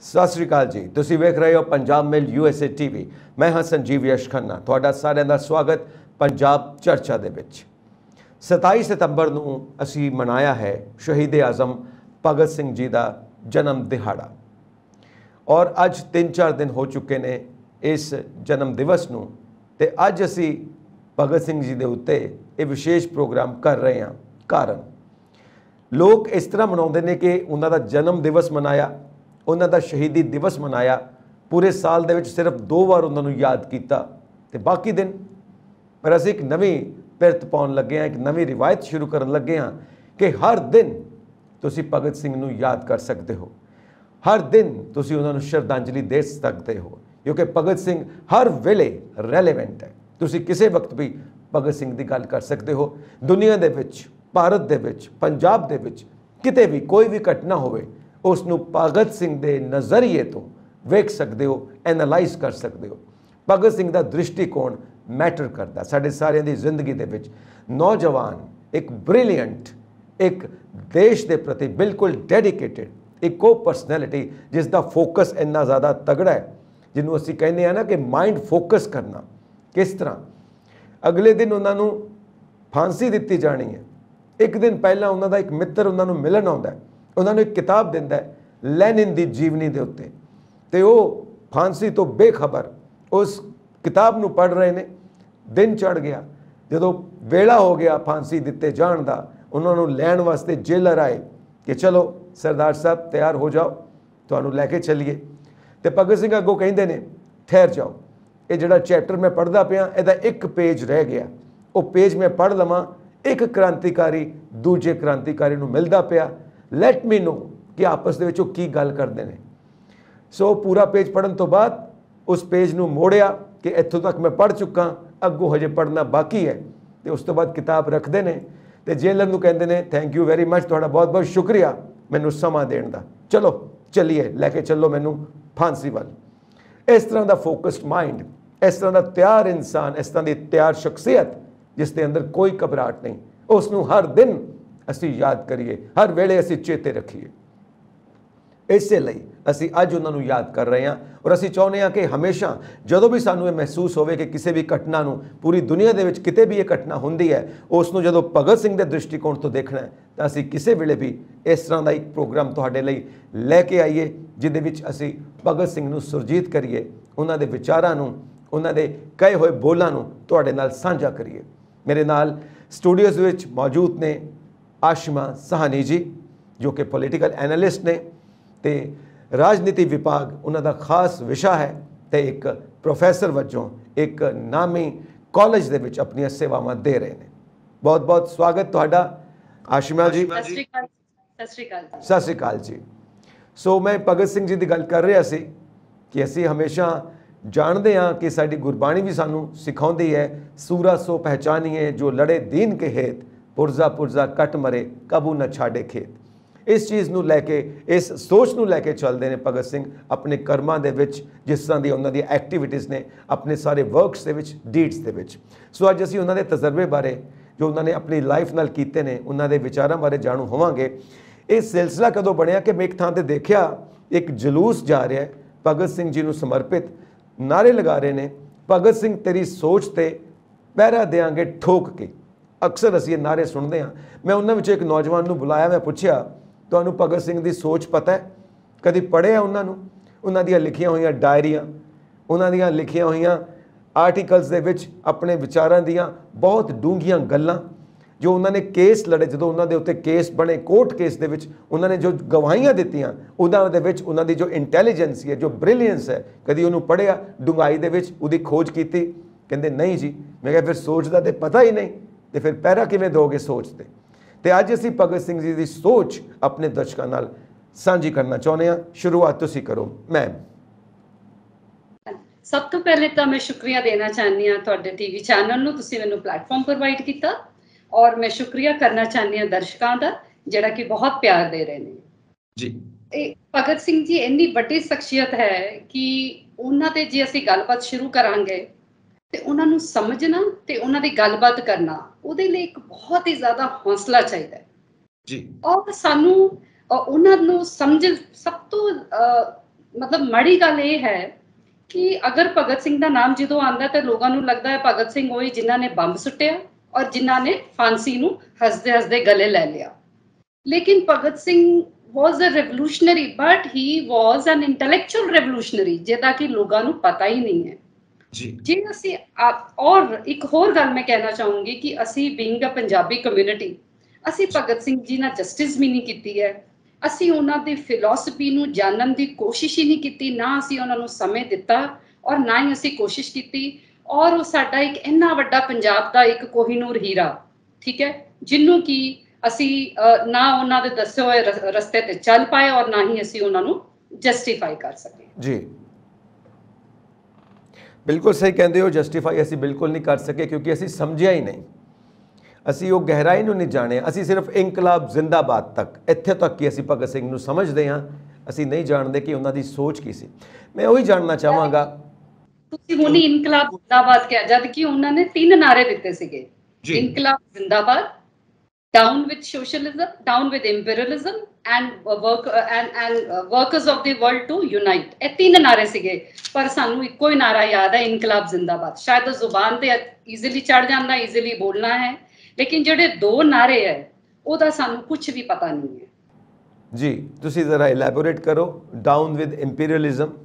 ਸਤਿ ਸ਼੍ਰੀ ਅਕਾਲ ਜੀ। ਤੁਸੀਂ ਵੇਖ ਰਹੇ ਹੋ ਪੰਜਾਬ ਮਿਲ USA TV। ਮੈਂ ਹਾਂ ਸੰਜੀਵ ਯਸ਼ ਖੰਨਾ। ਤੁਹਾਡਾ ਸਾਰਿਆਂ ਦਾ ਸਵਾਗਤ ਪੰਜਾਬ ਚਰਚਾ ਦੇ ਵਿੱਚ। 27 ਸਤੰਬਰ ਨੂੰ ਅਸੀਂ ਮਨਾਇਆ ਹੈ ਸ਼ਹੀਦ ਆਜ਼ਮ ਭਗਤ ਸਿੰਘ ਜੀ ਦਾ ਜਨਮ ਦਿਹਾੜਾ ਔਰ ਅੱਜ 3-4 ਦਿਨ ਹੋ ਚੁੱਕੇ ਨੇ ਇਸ ਜਨਮ ਦਿਵਸ ਨੂੰ ਤੇ ਅੱਜ ਅਸੀਂ ਭਗਤ ਸਿੰਘ ਜੀ ਦੇ ਉੱਤੇ ਇਹ ਵਿਸ਼ੇਸ਼ ਪ੍ਰੋਗਰਾਮ ਕਰ ਰਹੇ ਹਾਂ। ਕਾਰਨ ਲੋਕ ਇਸ ਤਰ੍ਹਾਂ ਮਨਾਉਂਦੇ ਨੇ ਕਿ ਉਹਨਾਂ ਦਾ ਜਨਮ ਦਿਵਸ ਮਨਾਇਆ, ਉਹਨਾਂ ਦਾ ਸ਼ਹੀਦੀ ਦਿਵਸ ਮਨਾਇਆ, ਪੂਰੇ ਸਾਲ ਦੇ ਵਿੱਚ ਸਿਰਫ 2 ਵਾਰ ਉਹਨਾਂ ਨੂੰ ਯਾਦ ਕੀਤਾ ਤੇ ਬਾਕੀ ਦਿਨ। ਪਰ ਅਸੀਂ ਇੱਕ ਨਵੀਂ ਪਿਰਤ ਪਾਉਣ ਲੱਗੇ ਹਾਂ, ਇੱਕ ਨਵੀਂ ਰਿਵਾਇਤ ਸ਼ੁਰੂ ਕਰਨ ਲੱਗੇ ਹਾਂ ਕਿ ਹਰ ਦਿਨ ਤੁਸੀਂ ਭਗਤ ਸਿੰਘ ਨੂੰ ਯਾਦ ਕਰ ਸਕਦੇ ਹੋ, ਹਰ ਦਿਨ ਤੁਸੀਂ ਉਹਨਾਂ ਨੂੰ ਸ਼ਰਧਾਂਜਲੀ ਦੇ ਸਕਦੇ ਹੋ ਕਿਉਂਕਿ ਭਗਤ ਸਿੰਘ ਹਰ ਵੇਲੇ ਰੈਲੇਵੈਂਟ ਹੈ। ਤੁਸੀਂ ਕਿਸੇ ਵਕਤ ਵੀ ਭਗਤ ਸਿੰਘ ਦੀ ਗੱਲ ਕਰ ਸਕਦੇ ਹੋ। ਦੁਨੀਆ ਦੇ ਵਿੱਚ, ਭਾਰਤ ਦੇ ਵਿੱਚ, ਪੰਜਾਬ ਦੇ ਵਿੱਚ ਕਿਤੇ ਵੀ ਕੋਈ ਵੀ ਘਟਨਾ ਹੋਵੇ ਉਸ ਨੂੰ ਭਗਤ ਸਿੰਘ ਦੇ ਨਜ਼ਰੀਏ ਤੋਂ ਵੇਖ ਸਕਦੇ ਹੋ, ਐਨਾਲਾਈਜ਼ ਕਰ ਸਕਦੇ ਹੋ। ਭਗਤ ਸਿੰਘ ਦਾ ਦ੍ਰਿਸ਼ਟੀਕੋਣ ਮੈਟਰ ਕਰਦਾ ਸਾਡੇ ਸਾਰਿਆਂ ਦੀ ਜ਼ਿੰਦਗੀ ਦੇ ਵਿੱਚ। ਨੌਜਵਾਨ, ਇੱਕ ਬ੍ਰਿਲੀਅੰਟ, ਇੱਕ ਦੇਸ਼ ਦੇ ਪ੍ਰਤੀ ਬਿਲਕੁਲ ਡੈਡੀਕੇਟਿਡ, ਇੱਕ ਉਹ ਪਰਸਨੈਲਿਟੀ ਜਿਸ ਦਾ ਫੋਕਸ ਇੰਨਾ ਜ਼ਿਆਦਾ ਤਗੜਾ ਹੈ, ਜਿਹਨੂੰ ਅਸੀਂ ਕਹਿੰਦੇ ਹਾਂ ਨਾ ਕਿ ਮਾਈਂਡ ਫੋਕਸ ਕਰਨਾ। ਕਿਸ ਤਰ੍ਹਾਂ ਅਗਲੇ ਦਿਨ ਉਹਨਾਂ ਨੂੰ ਫਾਂਸੀ ਦਿੱਤੀ ਜਾਣੀ ਹੈ, ਇੱਕ ਦਿਨ ਪਹਿਲਾਂ ਉਹਨਾਂ ਦਾ ਇੱਕ ਮਿੱਤਰ ਉਹਨਾਂ ਨੂੰ ਮਿਲਣ ਆਉਂਦਾ, ਉਹਨਾਂ ਨੂੰ ਇੱਕ ਕਿਤਾਬ ਦਿੰਦਾ ਹੈ ਲੈਨਿਨ ਦੀ ਜੀਵਨੀ ਦੇ ਉੱਤੇ, ਤੇ ਉਹ ਫਾਂਸੀ ਤੋਂ ਬੇਖਬਰ ਉਸ ਕਿਤਾਬ ਨੂੰ ਪੜ੍ਹ ਰਹੇ ਨੇ। ਦਿਨ ਚੜ੍ਹ ਗਿਆ, ਜਦੋਂ ਵੇਲਾ ਹੋ ਗਿਆ ਫਾਂਸੀ ਦਿੱਤੇ ਜਾਣ ਦਾ, ਉਹਨਾਂ ਨੂੰ ਲੈਣ ਵਾਸਤੇ ਜੇਲਰ ਆਏ ਕਿ ਚਲੋ ਸਰਦਾਰ ਸਾਹਿਬ ਤਿਆਰ ਹੋ ਜਾਓ, ਤੁਹਾਨੂੰ ਲੈ ਕੇ ਚੱਲੀਏ। ਤੇ ਭਗਤ ਸਿੰਘ ਅੱਗੋਂ ਕਹਿੰਦੇ ਨੇ ਠਹਿਰ ਜਾਓ, ਇਹ ਜਿਹੜਾ ਚੈਪਟਰ ਮੈਂ ਪੜ੍ਹਦਾ ਪਿਆ ਇਹਦਾ ਇੱਕ ਪੇਜ ਰਹਿ ਗਿਆ, ਉਹ ਪੇਜ ਮੈਂ ਪੜ੍ਹ ਲਵਾਂ। ਇੱਕ ਕ੍ਰਾਂਤੀਕਾਰੀ ਦੂਜੇ ਕ੍ਰਾਂਤੀਕਾਰੀ ਨੂੰ ਮਿਲਦਾ ਪਿਆ, ਲੈਟ ਮੀ ਨੋ ਕਿ ਆਪਸ ਦੇ ਵਿੱਚ ਉਹ ਕੀ ਗੱਲ ਕਰਦੇ ਨੇ। ਸੋ ਪੂਰਾ ਪੇਜ ਪੜ੍ਹਨ ਤੋਂ ਬਾਅਦ ਉਸ ਪੇਜ ਨੂੰ ਮੋੜਿਆ ਕਿ ਇੱਥੋਂ ਤੱਕ ਮੈਂ ਪੜ੍ਹ ਚੁੱਕਾ, ਅੱਗੋਂ ਹਜੇ ਪੜ੍ਹਨਾ ਬਾਕੀ ਹੈ। ਤੇ ਉਸ ਤੋਂ ਬਾਅਦ ਕਿਤਾਬ ਰੱਖਦੇ ਨੇ ਤੇ ਜੇਲਰ ਨੂੰ ਕਹਿੰਦੇ ਨੇ ਥੈਂਕ ਯੂ ਵੈਰੀ ਮਚ, ਤੁਹਾਡਾ ਬਹੁਤ ਬਹੁਤ ਸ਼ੁਕਰੀਆ ਮੈਨੂੰ ਸਮਾਂ ਦੇਣ ਦਾ, ਚਲੋ ਚੱਲੀਏ, ਲੈ ਕੇ ਚੱਲੋ ਮੈਨੂੰ ਫਾਂਸੀ ਵੱਲ। ਇਸ ਤਰ੍ਹਾਂ ਦਾ ਫੋਕਸਡ ਮਾਈਂਡ, ਇਸ ਤਰ੍ਹਾਂ ਦਾ ਤਿਆਰ ਇਨਸਾਨ, ਇਸ ਤਰ੍ਹਾਂ ਦੀ ਤਿਆਰ ਸ਼ਖਸੀਅਤ ਜਿਸ ਦੇ ਅੰਦਰ ਕੋਈ ਘਬਰਾਹਟ ਨਹੀਂ, ਉਸ ਨੂੰ ਹਰ ਦਿਨ ਅਸੀਂ ਯਾਦ ਕਰੀਏ, ਹਰ ਵੇਲੇ ਅਸੀਂ ਚੇਤੇ ਰੱਖੀਏ। ਇਸੇ ਲਈ ਅਸੀਂ ਅੱਜ ਉਹਨਾਂ ਨੂੰ ਯਾਦ ਕਰ ਰਹੇ ਹਾਂ ਔਰ ਅਸੀਂ ਚਾਹੁੰਦੇ ਹਾਂ ਕਿ ਹਮੇਸ਼ਾ ਜਦੋਂ ਵੀ ਸਾਨੂੰ ਇਹ ਮਹਿਸੂਸ ਹੋਵੇ ਕਿ ਕਿਸੇ ਵੀ ਘਟਨਾ ਨੂੰ, ਪੂਰੀ ਦੁਨੀਆ ਦੇ ਵਿੱਚ ਕਿਤੇ ਵੀ ਇਹ ਘਟਨਾ ਹੁੰਦੀ ਹੈ, ਉਸ ਨੂੰ ਜਦੋਂ ਭਗਤ ਸਿੰਘ ਦੇ ਦ੍ਰਿਸ਼ਟੀਕੋਣ ਤੋਂ ਦੇਖਣਾ ਹੈ ਤਾਂ ਅਸੀਂ ਕਿਸੇ ਵੇਲੇ ਵੀ ਇਸ ਤਰ੍ਹਾਂ ਦਾ ਇੱਕ ਪ੍ਰੋਗਰਾਮ ਤੁਹਾਡੇ ਲਈ ਲੈ ਕੇ ਆਈਏ ਜਿਹਦੇ ਵਿੱਚ ਅਸੀਂ ਭਗਤ ਸਿੰਘ ਨੂੰ ਸੁਰਜੀਤ ਕਰੀਏ, ਉਹਨਾਂ ਦੇ ਵਿਚਾਰਾਂ ਨੂੰ, ਉਹਨਾਂ ਦੇ ਕਹੇ ਹੋਏ ਬੋਲਾਂ ਨੂੰ ਤੁਹਾਡੇ ਨਾਲ ਸਾਂਝਾ ਕਰੀਏ। ਮੇਰੇ ਨਾਲ ਸਟੂਡੀਓਜ਼ ਵਿੱਚ ਮੌਜੂਦ ਨੇ ਆਸ਼ਿਮਾ ਸਾਹਨੀ ਜੀ, ਜੋ ਕਿ ਪੋਲੀਟੀਕਲ ਐਨਾਲਿਸਟ ਨੇ ਤੇ ਰਾਜਨੀਤੀ ਵਿਭਾਗ ਉਹਨਾਂ ਦਾ ਖਾਸ ਵਿਸ਼ਾ ਹੈ ਤੇ ਇੱਕ ਪ੍ਰੋਫੈਸਰ ਵਜੋਂ ਇੱਕ ਨਾਮੀ ਕਾਲਜ ਦੇ ਵਿੱਚ ਆਪਣੀਆਂ ਸੇਵਾਵਾਂ ਦੇ ਰਹੇ ਨੇ। ਬਹੁਤ ਬਹੁਤ ਸਵਾਗਤ ਤੁਹਾਡਾ ਆਸ਼ਿਮਾ ਜੀ। ਸਤਿ ਸ਼੍ਰੀ ਅਕਾਲ। ਸਤਿ ਸ਼੍ਰੀ ਅਕਾਲ ਜੀ। ਸੋ ਮੈਂ ਭਗਤ ਸਿੰਘ ਜੀ ਦੀ ਗੱਲ ਕਰ ਰਿਹਾ ਸੀ ਕਿ ਅਸੀਂ ਹਮੇਸ਼ਾ ਜਾਣਦੇ ਹਾਂ ਕਿ ਸਾਡੀ ਗੁਰਬਾਣੀ ਵੀ ਸਾਨੂੰ ਸਿਖਾਉਂਦੀ ਹੈ, ਸੂਰਾ ਸੋ ਪਹਿਚਾਨੀਏ ਜੋ ਲੜੇ ਦੀਨ ਕੇ ਹੇਤ, ਪੁਰਜ਼ਾ ਪੁਰਜ਼ਾ ਕੱਟ ਮਰੇ ਕਬੂ ਨਾ ਛਾੜੇ ਖੇਤ। ਇਸ ਚੀਜ਼ ਨੂੰ ਲੈ ਕੇ, ਇਸ ਸੋਚ ਨੂੰ ਲੈ ਕੇ ਚੱਲਦੇ ਨੇ ਭਗਤ ਸਿੰਘ ਆਪਣੇ ਕਰਮਾਂ ਦੇ ਵਿੱਚ, ਜਿਸ ਤਰ੍ਹਾਂ ਦੀ ਉਹਨਾਂ ਦੀ ਐਕਟੀਵਿਟੀਜ਼ ਨੇ, ਆਪਣੇ ਸਾਰੇ ਵਰਕਸ ਦੇ ਵਿੱਚ, ਡੀਡਸ ਦੇ ਵਿੱਚ। ਸੋ ਅੱਜ ਅਸੀਂ ਉਹਨਾਂ ਦੇ ਤਜਰਬੇ ਬਾਰੇ, ਜੋ ਉਹਨਾਂ ਨੇ ਆਪਣੀ ਲਾਈਫ ਨਾਲ ਕੀਤੇ ਨੇ, ਉਹਨਾਂ ਦੇ ਵਿਚਾਰਾਂ ਬਾਰੇ ਜਾਣੂ ਹੋਵਾਂਗੇ। ਇਹ ਸਿਲਸਿਲਾ ਕਦੋਂ ਬਣਿਆ ਕਿ ਮੈਂ ਇੱਕ ਥਾਂ ਤੇ ਦੇਖਿਆ ਇੱਕ ਜਲੂਸ ਜਾ ਰਿਹਾ ਹੈ ਭਗਤ ਸਿੰਘ ਜੀ ਨੂੰ ਸਮਰਪਿਤ, ਨਾਰੇ ਲਗਾ ਰਹੇ ਨੇ, ਭਗਤ ਸਿੰਘ ਤੇਰੀ ਸੋਚ ਤੇ ਪਹਿਰਾ ਦੇਾਂਗੇ ਠੋਕ ਕੇ। ਅਕਸਰ ਅਸੀਂ ਇਹ ਨਾਰੇ ਸੁਣਦੇ ਹਾਂ। ਮੈਂ ਉਹਨਾਂ ਵਿੱਚੋਂ ਇੱਕ ਨੌਜਵਾਨ ਨੂੰ ਬੁਲਾਇਆ, ਮੈਂ ਪੁੱਛਿਆ ਤੁਹਾਨੂੰ ਭਗਤ ਸਿੰਘ ਦੀ ਸੋਚ ਪਤਾ ਹੈ, ਕਦੀ ਪੜ੍ਹਿਆ ਉਹਨਾਂ ਨੂੰ? ਉਹਨਾਂ ਦੀਆਂ ਲਿਖੀਆਂ ਹੋਈਆਂ ਡਾਇਰੀਆਂ, ਉਹਨਾਂ ਦੀਆਂ ਲਿਖੀਆਂ ਹੋਈਆਂ ਆਰਟੀਕਲਸ ਦੇ ਵਿੱਚ ਆਪਣੇ ਵਿਚਾਰਾਂ ਦੀਆਂ ਬਹੁਤ ਡੂੰਘੀਆਂ ਗੱਲਾਂ, ਜੋ ਉਹਨਾਂ ਨੇ ਕੇਸ ਲੜੇ, ਜਦੋਂ ਉਹਨਾਂ ਦੇ ਉੱਤੇ ਕੇਸ ਬਣੇ, ਕੋਰਟ ਕੇਸ ਦੇ ਵਿੱਚ ਉਹਨਾਂ ਨੇ ਜੋ ਗਵਾਹੀਆਂ ਦਿੱਤੀਆਂ, ਉਹਨਾਂ ਦੇ ਵਿੱਚ ਉਹਨਾਂ ਦੀ ਜੋ ਇੰਟੈਲੀਜੈਂਸ ਹੈ, ਜੋ ਬ੍ਰਿਲੀਅੰਸ ਹੈ, ਕਦੀ ਉਹਨੂੰ ਪੜ੍ਹਿਆ, ਡੂੰਘਾਈ ਦੇ ਵਿੱਚ ਉਹਦੀ ਖੋਜ ਕੀਤੀ? ਕਹਿੰਦੇ ਨਹੀਂ ਜੀ। ਮੈਂ ਕਿਹਾ ਫਿਰ ਸੋਚ ਦਾ ਤੇ ਪਤਾ ਹੀ ਨਹੀਂ, ਤੇ ਫਿਰ ਪਹਿਰਾ ਕਿਵੇਂ ਦੋਗੇ ਸੋਚ ਤੇ? ਤੇ ਅੱਜ ਅਸੀਂ ਭਗਤ ਸਿੰਘ ਜੀ ਦੀ ਸੋਚ ਆਪਣੇ ਦਰਸ਼ਕਾਂ ਨਾਲ ਸਾਂਝੀ ਕਰਨਾ ਚਾਹੁੰਦੇ ਹਾਂ। ਸ਼ੁਰੂਆਤ ਤੁਸੀਂ ਕਰੋ ਮੈਮ। ਸਭ ਤੋਂ ਪਹਿਲੇ ਤਾਂ ਮੈਂ ਸ਼ੁਕਰੀਆ ਦੇਣਾ ਚਾਹੁੰਦੀ ਹਾਂ ਤੁਹਾਡੇ ਟੀਵੀ ਚੈਨਲ ਨੂੰ, ਤੁਸੀਂ ਮੈਨੂੰ ਪਲੇਟਫਾਰਮ ਪ੍ਰੋਵਾਈਡ ਕੀਤਾ, ਔਰ ਮੈਂ ਸ਼ੁਕਰੀਆ ਕਰਨਾ ਚਾਹੁੰਦੀ ਹਾਂ ਦਰਸ਼ਕਾਂ ਦਾ ਜਿਹੜਾ ਕਿ ਬਹੁਤ ਪਿਆਰ ਦੇ ਰਹੇ ਨੇ ਜੀ। ਇਹ ਭਗਤ ਸਿੰਘ ਜੀ ਇੰਨੀ ਵੱਡੀ ਸ਼ਖਸੀਅਤ ਹੈ ਕਿ ਉਹਨਾਂ ਤੇ ਜੇ ਅਸੀਂ ਗੱਲਬਾਤ ਸ਼ੁਰੂ ਕਰਾਂਗੇ ਤੇ ਉਹਨਾਂ ਨੂੰ ਸਮਝਣਾ ਤੇ ਉਹਨਾਂ ਦੀ ਗੱਲਬਾਤ ਕਰਨਾ, ਉਹਦੇ ਲਈ ਇੱਕ ਬਹੁਤ ਹੀ ਜ਼ਿਆਦਾ ਹੌਸਲਾ ਚਾਹੀਦਾ ਹੈ ਜੀ। ਔਰ ਸਾਨੂੰ ਉਹਨਾਂ ਨੂੰ ਸਮਝ, ਸਭ ਤੋਂ ਮਤਲਬ ਮਾੜੀ ਗੱਲ ਇਹ ਹੈ ਕਿ ਅਗਰ ਭਗਤ ਸਿੰਘ ਦਾ ਨਾਮ ਜਦੋਂ ਆਉਂਦਾ ਤੇ ਲੋਕਾਂ ਨੂੰ ਲੱਗਦਾ ਹੈ ਭਗਤ ਸਿੰਘ ਉਹੀ ਜਿਨ੍ਹਾਂ ਨੇ ਬੰਬ ਸੁੱਟਿਆ ਔਰ ਜਿਨ੍ਹਾਂ ਨੇ ਫਾਂਸੀ ਨੂੰ ਹੱਸਦੇ ਹੱਸਦੇ ਗਲੇ ਲੈ ਲਿਆ। ਲੇਕਿਨ Bhagat Singh was a revolutionary but he was an intellectual revolutionary ਜਿਹਦਾ ਕਿ ਲੋਕਾਂ ਨੂੰ ਪਤਾ ਹੀ ਨਹੀਂ ਹੈ ਜੀ। ਜੇ ਅਸੀਂ ਔਰ ਇੱਕ ਹੋਰ ਗੱਲ ਮੈਂ ਕਹਿਣਾ ਚਾਹੂੰਗੀ ਕਿ ਅਸੀਂ ਬੀਇੰਗ ਅ ਪੰਜਾਬੀ ਕਮਿਊਨਿਟੀ ਅਸੀਂ ਭਗਤ ਸਿੰਘ ਜੀ ਨਾਲ ਜਸਟਿਸ ਵੀ ਨਹੀਂ ਕੀਤੀ ਹੈ, ਅਸੀਂ ਉਹਨਾਂ ਦੀ ਫਿਲਾਸਫੀ ਨੂੰ ਜਾਣਨ ਦੀ ਕੋਸ਼ਿਸ਼ ਹੀ ਨਹੀਂ ਕੀਤੀ, ਨਾ ਅਸੀਂ ਉਹਨਾਂ ਨੂੰ ਸਮੇਂ ਦਿੱਤਾ ਔਰ ਨਾ ਹੀ ਅਸੀਂ ਕੋਸ਼ਿਸ਼ ਕੀਤੀ। ਔਰ ਉਹ ਸਾਡਾ ਇੱਕ ਇੰਨਾ ਵੱਡਾ ਪੰਜਾਬ ਦਾ ਇੱਕ ਕੋਹੀਨੂਰ ਹੀਰਾ, ਠੀਕ ਹੈ, ਜਿਹਨੂੰ ਕਿ ਅਸੀਂ ਨਾ ਉਹਨਾਂ ਦੇ ਦੱਸੇ ਹੋਏ ਰਸਤੇ ਤੇ ਚੱਲ ਪਾਏ ਔਰ ਨਾ ਹੀ ਅਸੀਂ ਉਹਨਾਂ ਨੂੰ ਜਸਟੀਫਾਈ ਕਰ ਸਕੇ। ਜੀ ਬਿਲਕੁਲ ਸਹੀ ਕਹਿੰਦੇ ਹੋ, ਜਸਟੀਫਾਈ ਅਸੀਂ ਬਿਲਕੁਲ ਨਹੀਂ ਕਰ ਸਕੇ ਕਿਉਂਕਿ ਅਸੀਂ ਸਮਝਿਆ ਹੀ ਨਹੀਂ, ਅਸੀਂ ਉਹ ਗਹਿਰਾਈ ਨੂੰ ਨਹੀਂ ਜਾਣਿਆ। ਅਸੀਂ ਸਿਰਫ ਇਨਕਲਾਬ ਜ਼ਿੰਦਾਬਾਦ ਤੱਕ, ਇੱਥੇ ਤੱਕ ਹੀ ਅਸੀਂ ਭਗਤ ਸਿੰਘ ਨੂੰ ਸਮਝਦੇ ਹਾਂ, ਅਸੀਂ ਨਹੀਂ ਜਾਣਦੇ ਕਿ ਉਹਨਾਂ ਦੀ ਸੋਚ ਕੀ ਸੀ। ਮੈਂ ਉਹੀ ਜਾਣਨਾ ਚਾਹਾਂਗਾ, ਤੁਸੀਂ ਹੁਣੀ ਇਨਕਲਾਬ ਜ਼ਿੰਦਾਬਾਦ ਕਿਹਾ ਜਦ ਕਿ ਉਹਨਾਂ ਨੇ 3 ਨਾਰੇ ਦਿੱਤੇ ਸੀਗੇ, ਇਨਕਲਾਬ ਜ਼ਿੰਦਾਬਾਦ, down with socialism, down with imperialism and workers of the world to unite. ਇਹ 3 ਨਾਰੇ ਸੀਗੇ ਪਰ ਸਾਨੂੰ ਇੱਕੋ ਹੀ ਨਾਰਾ ਯਾਦ ਹੈ, ਇਨਕਲਾਬ ਜ਼ਿੰਦਾਬਾਦ। ਸ਼ਾਇਦ ਉਹ ਜ਼ੁਬਾਨ ਤੇ ਈਜ਼ੀਲੀ ਚੜ ਜਾਂਦਾ, ਈਜ਼ੀਲੀ ਬੋਲਣਾ ਹੈ, ਲੇਕਿਨ ਜਿਹੜੇ 2 ਨਾਰੇ ਹੈ ਉਹਦਾ ਸਾਨੂੰ ਕੁਝ ਵੀ ਪਤਾ ਨਹੀਂ ਹੈ। ਜੀ ਤੁਸੀਂ ਜ਼ਰਾ ਇਲੈਬੋਰੇਟ ਕਰੋ, ਡਾਊਨ ਵਿਦ ਇੰਪੀਰੀਅਲਿਜ਼ਮ।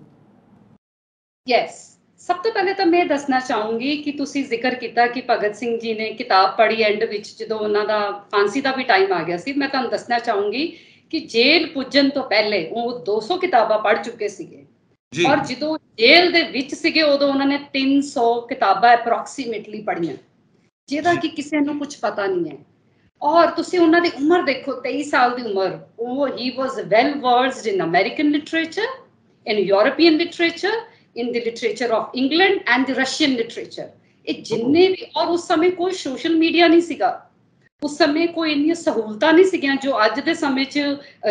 ਯੈਸ, ਸਭ ਤੋਂ ਪਹਿਲੇ ਤਾਂ ਮੈਂ ਦੱਸਣਾ ਚਾਹੂੰਗੀ ਕਿ ਤੁਸੀਂ ਜ਼ਿਕਰ ਕੀਤਾ ਕਿ ਭਗਤ ਸਿੰਘ ਜੀ ਨੇ ਕਿਤਾਬ ਪੜ੍ਹੀ ਐਂਡ ਵਿੱਚ ਜਦੋਂ ਉਹਨਾਂ ਦਾ ਫਾਂਸੀ ਦਾ ਵੀ ਟਾਈਮ ਆ ਗਿਆ ਸੀ। ਮੈਂ ਤੁਹਾਨੂੰ ਦੱਸਣਾ ਚਾਹੂੰਗੀ ਕਿ ਜੇਲ੍ਹ ਪੁੱਜਣ ਤੋਂ ਪਹਿਲੇ ਉਹ 200 ਕਿਤਾਬਾਂ ਪੜ੍ਹ ਚੁੱਕੇ ਸੀਗੇ ਔਰ ਜਦੋਂ ਜੇਲ੍ਹ ਦੇ ਵਿੱਚ ਸੀਗੇ ਉਦੋਂ ਉਹਨਾਂ ਨੇ 300 ਕਿਤਾਬਾਂ ਅਪਰੋਕਸੀਮੇਟਲੀ ਪੜ੍ਹੀਆਂ, ਜਿਹਦਾ ਕਿ ਕਿਸੇ ਨੂੰ ਕੁਝ ਪਤਾ ਨਹੀਂ ਹੈ। ਔਰ ਤੁਸੀਂ ਉਹਨਾਂ ਦੀ ਉਮਰ ਦੇਖੋ, 23 ਸਾਲ ਦੀ ਉਮਰ। ਉਹ he was well versed in American literature, in European literature, in the literature of England and the Russian literature। ਇਹ ਜਿੰਨੇ ਵੀ, ਔਰ ਉਸ ਸਮੇਂ ਕੋਈ ਸੋਸ਼ਲ ਮੀਡੀਆ ਨਹੀਂ ਸੀਗਾ, ਉਸ ਸਮੇਂ ਕੋਈ ਇੰਨੀਆਂ ਸਹੂਲਤਾਂ ਨਹੀਂ ਸੀਗੀਆਂ ਜੋ ਅੱਜ ਦੇ ਸਮੇਂ 'ਚ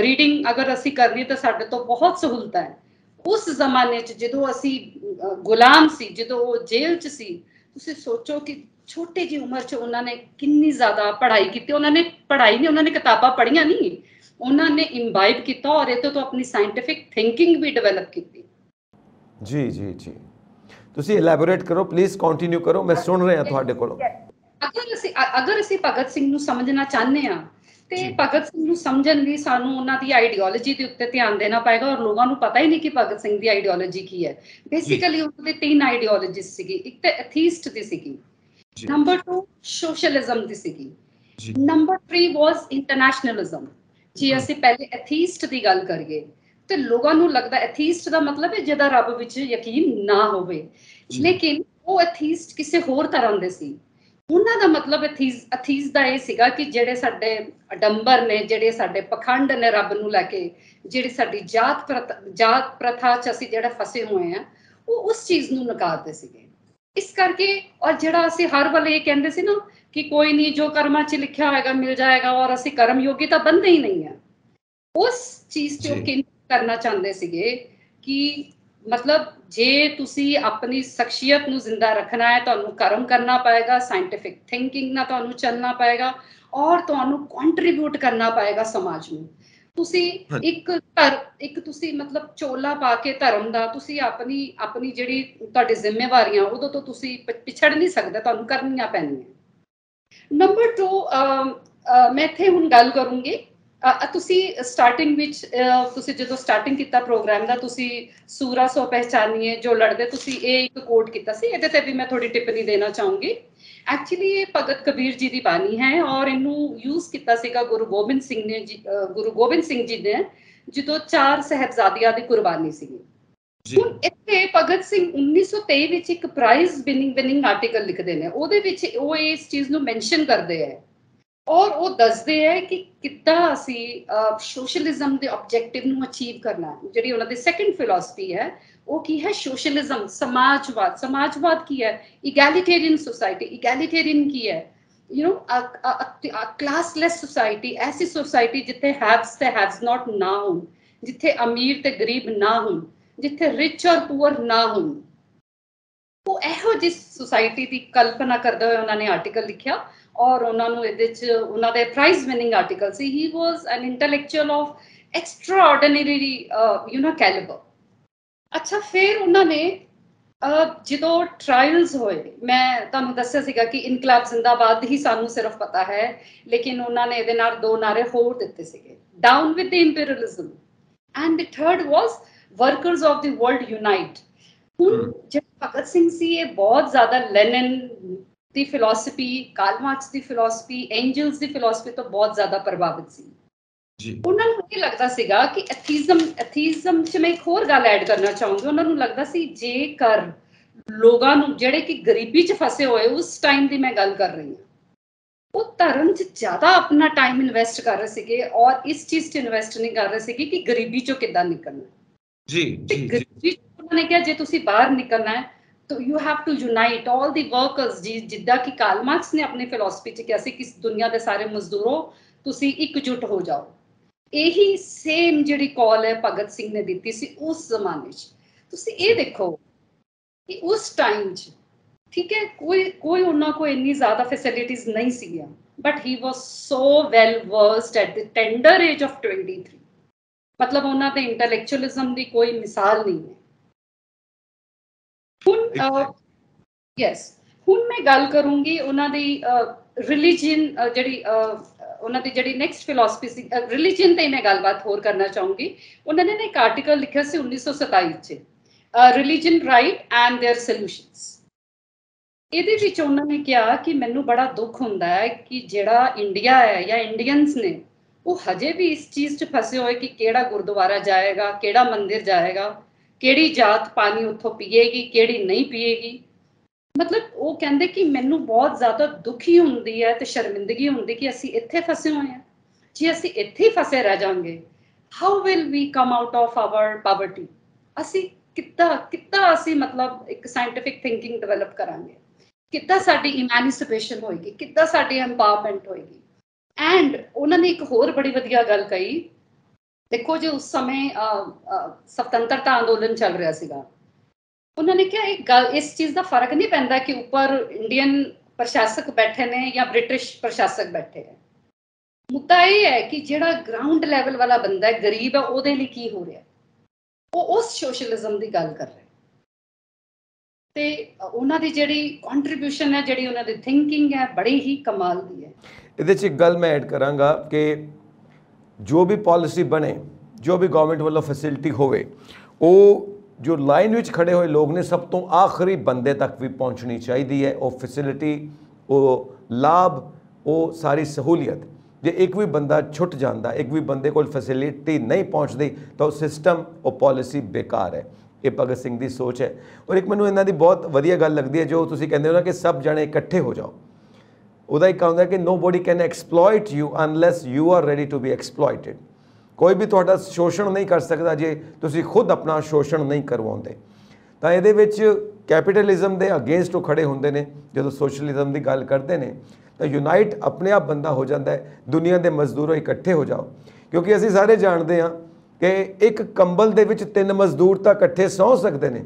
ਰੀਡਿੰਗ ਅਗਰ ਅਸੀਂ ਕਰੀਏ ਤਾਂ ਸਾਡੇ ਤੋਂ ਬਹੁਤ ਸਹੂਲਤਾਂ ਹੈ। ਉਸ ਜ਼ਮਾਨੇ 'ਚ ਜਦੋਂ ਅਸੀਂ ਗੁਲਾਮ ਸੀ, ਜਦੋਂ ਉਹ ਜੇਲ੍ਹ 'ਚ ਸੀ, ਤੁਸੀਂ ਸੋਚੋ ਕਿ ਛੋਟੀ ਜਿਹੀ ਉਮਰ 'ਚ ਉਹਨਾਂ ਨੇ ਕਿੰਨੀ ਜ਼ਿਆਦਾ ਪੜ੍ਹਾਈ ਕੀਤੀ। ਉਹਨਾਂ ਨੇ ਪੜ੍ਹਾਈ ਨਹੀਂ, ਉਹਨਾਂ ਨੇ ਕਿਤਾਬਾਂ ਪੜ੍ਹੀਆਂ ਨਹੀਂ, ਉਹਨਾਂ ਨੇ ਇੰਬਾਈਬ ਕੀਤਾ ਔਰ ਇਹ ਤੋਂ ਆਪਣੀ ਸਾਇੰਟੀਫਿਕ ਥਿੰਕਿੰਗ ਵੀ ਡਿਵੈਲਪ ਕੀਤੀ। ਜੀ ਜੀ ਜੀ, ਤੁਸੀਂ ਇਲੈਬੋਰੇਟ ਕਰੋ ਪਲੀਜ਼, ਕੰਟੀਨਿਊ ਕਰੋ, ਮੈਂ ਸੁਣ ਰਿਹਾ ਤੁਹਾਡੇ ਕੋਲੋਂ। ਅਗਰ ਅਸੀਂ ਭਗਤ ਸਿੰਘ ਨੂੰ ਸਮਝਣਾ ਚਾਹੁੰਦੇ ਹਾਂ ਤੇ ਭਗਤ ਸਿੰਘ ਨੂੰ ਸਮਝਣ ਲਈ ਸਾਨੂੰ ਉਹਨਾਂ ਦੀ ਆਈਡੀਓਲੋਜੀ ਦੇ ਉੱਤੇ ਧਿਆਨ ਦੇਣਾ ਪਏਗਾ ਔਰ ਲੋਕਾਂ ਨੂੰ ਪਤਾ ਹੀ ਨਹੀਂ ਕਿ ਭਗਤ ਸਿੰਘ ਦੀ ਆਈਡੀਓਲੋਜੀ ਕੀ ਹੈ। ਬੇਸਿਕਲੀ ਉਹਨਾਂ ਦੇ 3 ਆਈਡੀਓਲੋਜੀਜ਼ ਸੀਗੀ, ਇੱਕ ਤਾਂ ਐਥੀਸਟ ਦੀ ਸੀਗੀ, ਨੰਬਰ 2 ਸੋਸ਼ਲਿਜ਼ਮ ਦੀ ਸੀਗੀ, ਨੰਬਰ 3 ਵਾਸ ਇੰਟਰਨੈਸ਼ਨਲਿਜ਼ਮ। ਜੇ ਅਸੀਂ ਪਹਿਲੇ ਐਥੀਸਟ ਦੀ ਗੱਲ ਕਰੀਏ ਤੇ ਲੋਕਾਂ ਨੂੰ ਲੱਗਦਾ ਐਥੀਸਟ ਦਾ ਮਤਲਬ ਹੈ ਜਿਹਦਾ ਰੱਬ ਵਿੱਚ ਯਕੀਨ ਨਾ ਹੋਵੇ, ਲੇਕਿਨ ਉਹ ਐਥੀਸਟ ਕਿਸੇ ਹੋਰ ਤਰ੍ਹਾਂ ਦੇ ਸੀ। ਉਹਨਾਂ ਦਾ ਮਤਲਬ ਐਥੀਸਟ ਦਾ ਇਹ ਸੀਗਾ ਕਿ ਜਿਹੜੇ ਸਾਡੇ ਅਡੰਬਰ ਨੇ, ਜਿਹੜੇ ਸਾਡੇ ਪਖੰਡ ਨੇ ਰੱਬ ਨੂੰ ਲੈ ਕੇ, ਜਿਹੜੀ ਸਾਡੀ ਜਾਤ ਪ੍ਰਥਾ 'ਚ ਅਸੀਂ ਜਿਹੜਾ ਫਸੇ ਹੋਏ ਆ, ਉਹ ਉਸ ਚੀਜ਼ ਨੂੰ ਨਕਾਰਦੇ ਸੀਗੇ। ਇਸ ਕਰਕੇ ਔਰ ਜਿਹੜਾ ਅਸੀਂ ਹਰ ਵੇਲੇ ਇਹ ਕਹਿੰਦੇ ਸੀ ਨਾ ਕਿ ਕੋਈ ਨਹੀਂ, ਜੋ ਕਰਮਾਂ 'ਚ ਲਿਖਿਆ ਹੋਏਗਾ ਮਿਲ ਜਾਏਗਾ ਔਰ ਅਸੀਂ ਕਰਮ ਯੋਗੀ ਤਾਂ ਬਣਦੇ ਹੀ ਨਹੀਂ ਆ, ਉਸ ਚੀਜ਼ 'ਚ ਉਹ ਕਰਨਾ ਚਾਹੁੰਦੇ ਸੀਗੇ ਕਿ ਮਤਲਬ ਜੇ ਤੁਸੀਂ ਆਪਣੀ ਸ਼ਖਸੀਅਤ ਨੂੰ ਜ਼ਿੰਦਾ ਰੱਖਣਾ ਹੈ ਤੁਹਾਨੂੰ ਕਰਮ ਕਰਨਾ ਪਏਗਾ, ਸਾਇੰਟੀਫਿਕ ਥਿੰਕਿੰਗ ਨਾਲ ਤੁਹਾਨੂੰ ਚੱਲਣਾ ਪਏਗਾ ਔਰ ਤੁਹਾਨੂੰ ਕੰਟਰੀਬਿਊਟ ਕਰਨਾ ਪਏਗਾ ਸਮਾਜ ਨੂੰ। ਤੁਸੀਂ ਇੱਕ ਤੁਸੀਂ ਮਤਲਬ ਚੋਲਾ ਪਾ ਕੇ ਧਰਮ ਦਾ ਤੁਸੀਂ ਆਪਣੀ ਜਿਹੜੀ ਤੁਹਾਡੀ ਜ਼ਿੰਮੇਵਾਰੀਆਂ ਉਦੋਂ ਤੋਂ ਤੁਸੀਂ ਪਿਛੜ ਨਹੀਂ ਸਕਦੇ, ਤੁਹਾਨੂੰ ਕਰਨੀਆਂ ਪੈਣੀਆਂ। ਨੰਬਰ 2 ਮੈਂ ਇੱਥੇ ਹੁਣ ਗੱਲ ਕਰੂੰਗੀ, ਤੁਸੀਂ ਸਟਾਰਟਿੰਗ ਵਿੱਚ ਤੁਸੀਂ ਜਦੋਂ ਸਟਾਰਟਿੰਗ ਕੀਤਾ ਪ੍ਰੋਗਰਾਮ ਦਾ, ਤੁਸੀਂ ਸੂਰਾ ਸੋ ਪਹਿਚਾਨੀਏ ਜੋ ਲੜਦੇ, ਤੁਸੀਂ ਇਹ ਇੱਕ ਕੋਟ ਕੀਤਾ ਸੀ, ਇਹਦੇ ਤੇ ਵੀ ਮੈਂ ਥੋੜੀ ਟਿੱਪਣੀ ਦੇਣਾ ਚਾਹੂੰਗੀ। ਐਕਚੁਅਲੀ ਇਹ ਭਗਤ ਕਬੀਰ ਜੀ ਦੀ ਬਾਣੀ ਹੈ ਔਰ ਇਹਨੂੰ ਯੂਜ਼ ਕੀਤਾ ਸੀਗਾ ਗੁਰੂ ਗੋਬਿੰਦ ਸਿੰਘ ਜੀ ਨੇ ਜਦੋਂ 4 ਸਾਹਿਬਜ਼ਾਦਿਆਂ ਦੀ ਕੁਰਬਾਨੀ ਸੀਗੀ। ਹੁਣ ਇੱਥੇ ਭਗਤ ਸਿੰਘ 1923 ਵਿੱਚ ਇੱਕ ਪ੍ਰਾਈਜ਼ ਵਿਨਿੰਗ ਆਰਟੀਕਲ ਲਿਖਦੇ ਨੇ, ਉਹਦੇ ਵਿੱਚ ਉਹ ਇਸ ਚੀਜ਼ ਨੂੰ ਮੈਂਸ਼ਨ ਕਰਦੇ ਹੈ ਔਰ ਉਹ ਦੱਸਦੇ ਹੈ ਕਿ ਕਿੱਦਾਂ ਅਸੀਂ ਸੋਸ਼ਲਿਜ਼ਮ ਦੇ ਆਬਜੈਕਟਿਵ ਨੂੰ ਅਚੀਵ ਕਰਨਾ। ਜਿਹੜੀ ਉਹਨਾਂ ਦੀ ਸੈਕੰਡ ਫਿਲਾਸਫੀ ਹੈ ਉਹ ਕੀ ਹੈ? ਸੋਸ਼ਲਿਜ਼ਮ, ਸਮਾਜਵਾਦ। ਸਮਾਜਵਾਦ ਕੀ ਹੈ? ਇਗੈਲਿਟੇਰੀਅਨ ਸੋਸਾਇਟੀ। ਇਗੈਲਿਟੇਰੀਅਨ ਕੀ ਹੈ? ਕਲਾਸਲੈਸ ਸੋਸਾਇਟੀ, ਐਸੀ ਸੋਸਾਇਟੀ ਜਿੱਥੇ ਹੈਵਸ ਤੇ ਹੈਵਸ ਨਾਟ ਨਾ ਹੋਣ, ਜਿੱਥੇ ਅਮੀਰ ਤੇ ਗਰੀਬ ਨਾ ਹੋਣ, ਜਿੱਥੇ ਰਿਚ ਔਰ ਪੂਅਰ ਨਾ ਹੋਣ। ਉਹ ਇਹੋ ਜਿਹੀ ਸੋਸਾਇਟੀ ਦੀ ਕਲਪਨਾ ਕਰਦੇ ਹੋਏ ਉਹਨਾਂ ਨੇ ਆਰਟੀਕਲ ਲਿਖਿਆ ਔਰ ਉਹਨਾਂ ਨੂੰ ਇਹਦੇ 'ਚ ਉਹਨਾਂ ਦੇ ਪ੍ਰਾਈਜ਼ ਵਿਨਿੰਗ ਆਰਟੀਕਲ ਸੀ। He was an intellectual of extraordinary calibre. ਅੱਛਾ, ਫਿਰ ਉਹਨਾਂ ਨੇ ਜਦੋਂ ਟ੍ਰਾਇਲਸ ਹੋਏ, ਮੈਂ ਤੁਹਾਨੂੰ ਦੱਸਿਆ ਸੀਗਾ ਕਿ ਇਨਕਲਾਬ ਜ਼ਿੰਦਾਬਾਦ ਹੀ ਸਾਨੂੰ ਸਿਰਫ ਪਤਾ ਹੈ, ਲੇਕਿਨ ਉਹਨਾਂ ਨੇ ਇਹਦੇ ਨਾਲ ਦੋ ਨਾਰੇ ਹੋਰ ਦਿੱਤੇ ਸੀਗੇ, down with the imperialism and the third was workers of the world unite. ਹੁਣ ਜਿਹੜਾ ਭਗਤ ਸਿੰਘ ਸੀ, ਇਹ ਬਹੁਤ ਜ਼ਿਆਦਾ ਲੈਨਨ ਦੀ ਫਿਲਾਸਫੀ, ਕਾਰਲ ਮਾਰਕਸ ਦੀ ਫਿਲਾਸਫੀ, ਐਂਜਲਸ ਦੀ ਫਿਲਾਸਫੀ ਤੋਂ ਬਹੁਤ ਜ਼ਿਆਦਾ ਪ੍ਰਭਾਵਿਤ ਸੀ ਜੀ। ਉਹਨਾਂ ਨੂੰ ਇਹ ਲੱਗਦਾ ਸੀਗਾ ਕਿ ਐਥੀਜ਼ਮ 'ਚ ਮੈਂ ਇੱਕ ਹੋਰ ਗੱਲ ਐਡ ਕਰਨਾ ਚਾਹੂੰਗੀ। ਉਹਨਾਂ ਨੂੰ ਲੱਗਦਾ ਸੀ ਜੇਕਰ ਲੋਕਾਂ ਨੂੰ ਜਿਹੜੇ ਕਿ ਗਰੀਬੀ 'ਚ ਫਸੇ ਹੋਏ, ਉਸ ਟਾਈਮ ਦੀ ਮੈਂ ਗੱਲ ਕਰ ਰਹੀ ਹਾਂ, ਉਹ ਧਰਮ 'ਚ ਜ਼ਿਆਦਾ ਆਪਣਾ ਟਾਈਮ ਇਨਵੈਸਟ ਕਰ ਰਹੇ ਸੀਗੇ ਔਰ ਇਸ ਚੀਜ਼ 'ਚ ਇਨਵੈਸਟ ਨਹੀਂ ਕਰ ਰਹੇ ਸੀਗੇ ਕਿ ਗਰੀਬੀ 'ਚੋਂ ਕਿੱਦਾਂ ਨਿਕਲਣਾ। ਜੀ ਤੇ ਜੀ ਜੀ ਗਰੀਬੀ 'ਚੋਂ ਉਹਨਾਂ ਨੇ ਕਿਹਾ ਜੇ ਤੁਸੀਂ ਬਾਹਰ ਨਿਕਲਣਾ ਹੈ ਤਾਂ you have to unite all the workers, ਜਿੱਦਾਂ ਕਿ ਕਾਰਲ ਮਾਰਕਸ ਨੇ ਆਪਣੀ ਫਿਲਾਸਫੀ 'ਚ ਕਿਹਾ ਸੀ ਕਿ ਦੁਨੀਆ ਦੇ ਸਾਰੇ ਮਜ਼ਦੂਰੋ ਤੁਸੀਂ ਇਕਜੁੱਟ ਹੋ ਜਾਓ। ਇਹੀ ਸੇਮ ਜਿਹੜੀ ਕਾਲ ਹੈ ਭਗਤ ਸਿੰਘ ਨੇ ਦਿੱਤੀ ਸੀ ਉਸ ਜ਼ਮਾਨੇ 'ਚ। ਤੁਸੀਂ ਇਹ ਦੇਖੋ ਕਿ ਉਸ ਟਾਈਮ 'ਚ, ਠੀਕ ਹੈ, ਕੋਈ ਉਹਨਾਂ ਕੋਲ ਇੰਨੀ ਜ਼ਿਆਦਾ ਫੈਸਿਲਿਟੀਜ਼ ਨਹੀਂ ਸੀਗੀਆਂ, but he was so well versed at the tender age of 23। ਮਤਲਬ ਉਹਨਾਂ ਦੇ ਇੰਟੈਲੈਕਚੁਅਲਿਜ਼ਮ ਦੀ ਕੋਈ ਮਿਸਾਲ ਨਹੀਂ ਹੈ। ਹੁਣ ਯੈਸ, ਹੁਣ ਮੈਂ ਗੱਲ ਕਰੂੰਗੀ ਉਹਨਾਂ ਦੀ ਰਿਲੀਜੀਅਨ, ਜਿਹੜੀ ਉਹਨਾਂ ਦੀ ਜਿਹੜੀ ਨੈਕਸਟ ਫਿਲਾਸਫੀ ਸੀ ਰਿਲੀਜੀਅਨ ਤੇ ਮੈਂ ਗੱਲਬਾਤ ਹੋਰ ਕਰਨਾ ਚਾਹੂੰਗੀ। ਉਹਨਾਂ ਨੇ ਇੱਕ ਆਰਟੀਕਲ ਲਿਖਿਆ ਸੀ 1927 'ਚ, religion right and their solutions. ਇਹਦੇ ਵਿੱਚ ਉਹਨਾਂ ਨੇ ਕਿਹਾ ਕਿ ਮੈਨੂੰ ਬੜਾ ਦੁੱਖ ਹੁੰਦਾ ਹੈ ਕਿ ਜਿਹੜਾ ਇੰਡੀਆ ਹੈ ਜਾਂ ਇੰਡੀਅਨਸ ਨੇ, ਉਹ ਹਜੇ ਵੀ ਇਸ ਚੀਜ਼ 'ਚ ਫਸੇ ਹੋਏ ਕਿ ਕਿਹੜਾ ਗੁਰਦੁਆਰਾ ਜਾਏਗਾ, ਕਿਹੜਾ ਮੰਦਿਰ ਜਾਏਗਾ, ਕਿਹੜੀ ਜਾਤ ਪਾਣੀ ਉੱਥੋਂ ਪੀਏਗੀ, ਕਿਹੜੀ ਨਹੀਂ ਪੀਏਗੀ। ਮਤਲਬ ਉਹ ਕਹਿੰਦੇ ਕਿ ਮੈਨੂੰ ਬਹੁਤ ਜ਼ਿਆਦਾ ਦੁਖੀ ਹੁੰਦੀ ਹੈ ਤੇ ਸ਼ਰਮਿੰਦਗੀ ਹੁੰਦੀ ਕਿ ਅਸੀਂ ਇੱਥੇ ਫਸੇ ਹੋਏ ਹਾਂ। ਜੇ ਅਸੀਂ ਇੱਥੇ ਹੀ ਫਸੇ ਰਹਿ ਜਾਵਾਂਗੇ, how will we come out of our poverty? ਅਸੀਂ ਕਿੱਦਾਂ ਅਸੀਂ ਮਤਲਬ ਇੱਕ ਸਾਇੰਟੀਫਿਕ ਥਿੰਕਿੰਗ ਡਿਵੈਲਪ ਕਰਾਂਗੇ, ਕਿੱਦਾਂ ਸਾਡੀ ਇਮੈਨਿਸਿਪੇਸ਼ਨ ਹੋਏਗੀ, ਕਿੱਦਾਂ ਸਾਡੀ ਐਮਪਾਵਰਮੈਂਟ ਹੋਏਗੀ। ਐਂਡ ਉਹਨਾਂ ਨੇ ਇੱਕ ਹੋਰ ਬੜੀ ਵਧੀਆ ਗੱਲ ਕਹੀ, ਦੇਖੋ ਜੇ ਉਸ ਸਮੇਂ ਸੁਤੰਤਰਤਾ ਅੰਦੋਲਨ ਚੱਲ ਰਿਹਾ ਸੀਗਾ, ਉਹਨਾਂ ਨੇ ਕਿਹਾ ਇੱਕ ਗੱਲ, ਇਸ ਚੀਜ਼ ਦਾ ਫਰਕ ਨਹੀਂ ਪੈਂਦਾ ਕਿ ਉੱਪਰ ਇੰਡੀਅਨ ਪ੍ਰਸ਼ਾਸਕ ਬੈਠੇ ਨੇ ਜਾਂ ਬ੍ਰਿਟਿਸ਼ ਪ੍ਰਸ਼ਾਸਕ ਬੈਠੇ ਹੈ। ਮੁੱਦਾ ਇਹ ਹੈ ਕਿ ਜਿਹੜਾ ਗਰਾਊਂਡ ਲੈਵਲ ਵਾਲਾ ਬੰਦਾ ਹੈ, ਗਰੀਬ ਹੈ, ਉਹਦੇ ਲਈ ਕੀ ਹੋ ਰਿਹਾ। ਉਹ ਉਸ ਸੋਸ਼ਲਿਜ਼ਮ ਦੀ ਗੱਲ ਕਰ ਰਹੇ ਤੇ ਉਹਨਾਂ ਦੀ ਜਿਹੜੀ ਕੰਟਰੀਬਿਊਸ਼ਨ ਹੈ, ਜਿਹੜੀ ਉਹਨਾਂ ਦੀ ਥਿੰਕਿੰਗ ਹੈ, ਬੜੀ ਹੀ ਕਮਾਲ ਦੀ ਹੈ। ਇਹਦੇ 'ਚ ਇੱਕ ਗੱਲ ਮੈਂ ਐਡ ਕਰਾਂਗਾ ਕਿ ਜੋ ਵੀ ਪਾਲਿਸੀ ਬਣੇ, ਜੋ ਵੀ ਗਵਰਨਮੈਂਟ ਵੱਲੋਂ ਫੈਸਿਲਿਟੀ ਹੋਵੇ, ਉਹ ਜੋ ਲਾਈਨ ਵਿੱਚ ਖੜੇ ਹੋਏ ਲੋਕ ਨੇ ਸਭ ਤੋਂ ਆਖਰੀ ਬੰਦੇ ਤੱਕ ਵੀ ਪਹੁੰਚਣੀ ਚਾਹੀਦੀ ਹੈ। ਉਹ ਫੈਸਿਲਿਟੀ, ਉਹ ਲਾਭ, ਉਹ ਸਾਰੀ ਸਹੂਲੀਅਤ ਜੇ ਇੱਕ ਵੀ ਬੰਦਾ ਛੁੱਟ ਜਾਂਦਾ, ਇੱਕ ਵੀ ਬੰਦੇ ਕੋਲ ਫੈਸਿਲਿਟੀ ਨਹੀਂ ਪਹੁੰਚਦੀ, ਤਾਂ ਉਹ ਸਿਸਟਮ, ਉਹ ਪਾਲਿਸੀ ਬੇਕਾਰ ਹੈ। ਇਹ ਭਗਤ ਸਿੰਘ ਦੀ ਸੋਚ ਹੈ। ਔਰ ਇੱਕ ਮੈਨੂੰ ਇਹਨਾਂ ਦੀ ਬਹੁਤ ਵਧੀਆ ਗੱਲ ਲੱਗਦੀ ਹੈ, ਜੋ ਤੁਸੀਂ ਕਹਿੰਦੇ ਹੋ ਨਾ ਕਿ ਸਭ ਜਣੇ ਇਕੱਠੇ ਹੋ ਜਾਓ। ਉਹਦਾ ਇੱਕ ਆਉਂਦਾ ਕਿ nobody can exploit you unless you are ready to be exploited. ਕੋਈ ਵੀ ਤੁਹਾਡਾ ਸ਼ੋਸ਼ਣ ਨਹੀਂ ਕਰ ਸਕਦਾ ਜੇ ਤੁਸੀਂ ਖੁਦ ਆਪਣਾ ਸ਼ੋਸ਼ਣ ਨਹੀਂ ਕਰਵਾਉਂਦੇ। ਤਾਂ ਇਹਦੇ ਵਿੱਚ ਕੈਪੀਟਲਿਜ਼ਮ ਦੇ ਅਗੇਂਸਟ ਉਹ ਖੜੇ ਹੁੰਦੇ ਨੇ। ਜਦੋਂ ਸੋਸ਼ਲਿਜ਼ਮ ਦੀ ਗੱਲ ਕਰਦੇ ਨੇ ਤਾਂ ਯੂਨਾਈਟ ਆਪਣੇ ਆਪ ਬੰਦਾ ਹੋ ਜਾਂਦਾ ਹੈ। ਦੁਨੀਆ ਦੇ ਮਜ਼ਦੂਰੋ ਇਕੱਠੇ ਹੋ ਜਾਓ, ਕਿਉਂਕਿ ਅਸੀਂ ਸਾਰੇ ਜਾਣਦੇ ਹਾਂ ਕਿ ਇੱਕ ਕੰਬਲ ਦੇ ਵਿੱਚ 3 ਮਜ਼ਦੂਰ ਤਾਂ ਇਕੱਠੇ ਸੌਂ ਸਕਦੇ ਨੇ,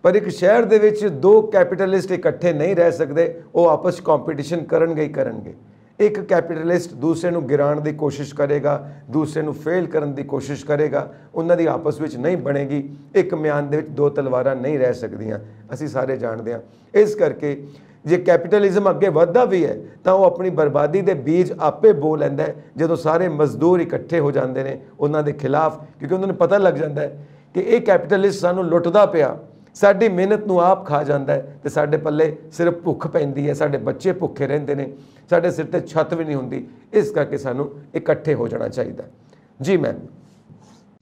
ਪਰ ਇੱਕ ਸ਼ਹਿਰ ਦੇ ਵਿੱਚ 2 ਕੈਪੀਟਲਿਸਟ ਇਕੱਠੇ ਨਹੀਂ ਰਹਿ ਸਕਦੇ। ਉਹ ਆਪਸ 'ਚ ਕੰਪੀਟੀਸ਼ਨ ਕਰਨਗੇ ਹੀ ਕਰਨਗੇ। ਇੱਕ ਕੈਪੀਟਲਿਸਟ ਦੂਸਰੇ ਨੂੰ ਗਿਰਾਉਣ ਦੀ ਕੋਸ਼ਿਸ਼ ਕਰੇਗਾ, ਦੂਸਰੇ ਨੂੰ ਫੇਲ ਕਰਨ ਦੀ ਕੋਸ਼ਿਸ਼ ਕਰੇਗਾ, ਉਹਨਾਂ ਦੀ ਆਪਸ ਵਿੱਚ ਨਹੀਂ ਬਣੇਗੀ। ਇੱਕ ਮਿਆਨ ਦੇ ਵਿੱਚ 2 ਤਲਵਾਰਾਂ ਨਹੀਂ ਰਹਿ ਸਕਦੀਆਂ, ਅਸੀਂ ਸਾਰੇ ਜਾਣਦੇ ਹਾਂ। ਇਸ ਕਰਕੇ ਜੇ ਕੈਪੀਟਲਿਜ਼ਮ ਅੱਗੇ ਵੱਧਦਾ ਵੀ ਹੈ ਤਾਂ ਉਹ ਆਪਣੀ ਬਰਬਾਦੀ ਦੇ ਬੀਜ ਆਪੇ ਬੋ ਲੈਂਦਾ ਹੈ ਜਦੋਂ ਸਾਰੇ ਮਜ਼ਦੂਰ ਇਕੱਠੇ ਹੋ ਜਾਂਦੇ ਨੇ ਉਹਨਾਂ ਦੇ ਖਿਲਾਫ, ਕਿਉਂਕਿ ਉਹਨਾਂ ਨੂੰ ਪਤਾ ਲੱਗ ਜਾਂਦਾ ਹੈ ਕਿ ਇਹ ਕੈਪੀਟਲਿਸਟ ਸਾਨੂੰ ਲੁੱਟਦਾ ਪਿਆ, ਸਾਡੀ ਮਿਹਨਤ ਨੂੰ ਆਪ ਖਾ ਜਾਂਦਾ ਹੈ ਤੇ ਸਾਡੇ ਪੱਲੇ ਸਿਰਫ ਭੁੱਖ ਪੈਂਦੀ ਹੈ, ਸਾਡੇ ਬੱਚੇ ਭੁੱਖੇ ਰਹਿੰਦੇ ਨੇ, ਸਾਡੇ ਸਿਰ ਤੇ ਛੱਤ ਵੀ ਨਹੀਂ ਹੁੰਦੀ। ਇਸ ਕਰਕੇ ਸਾਨੂੰ ਇਕੱਠੇ ਹੋ ਜਾਣਾ ਚਾਹੀਦਾ। ਜੀ ਮੈਮ।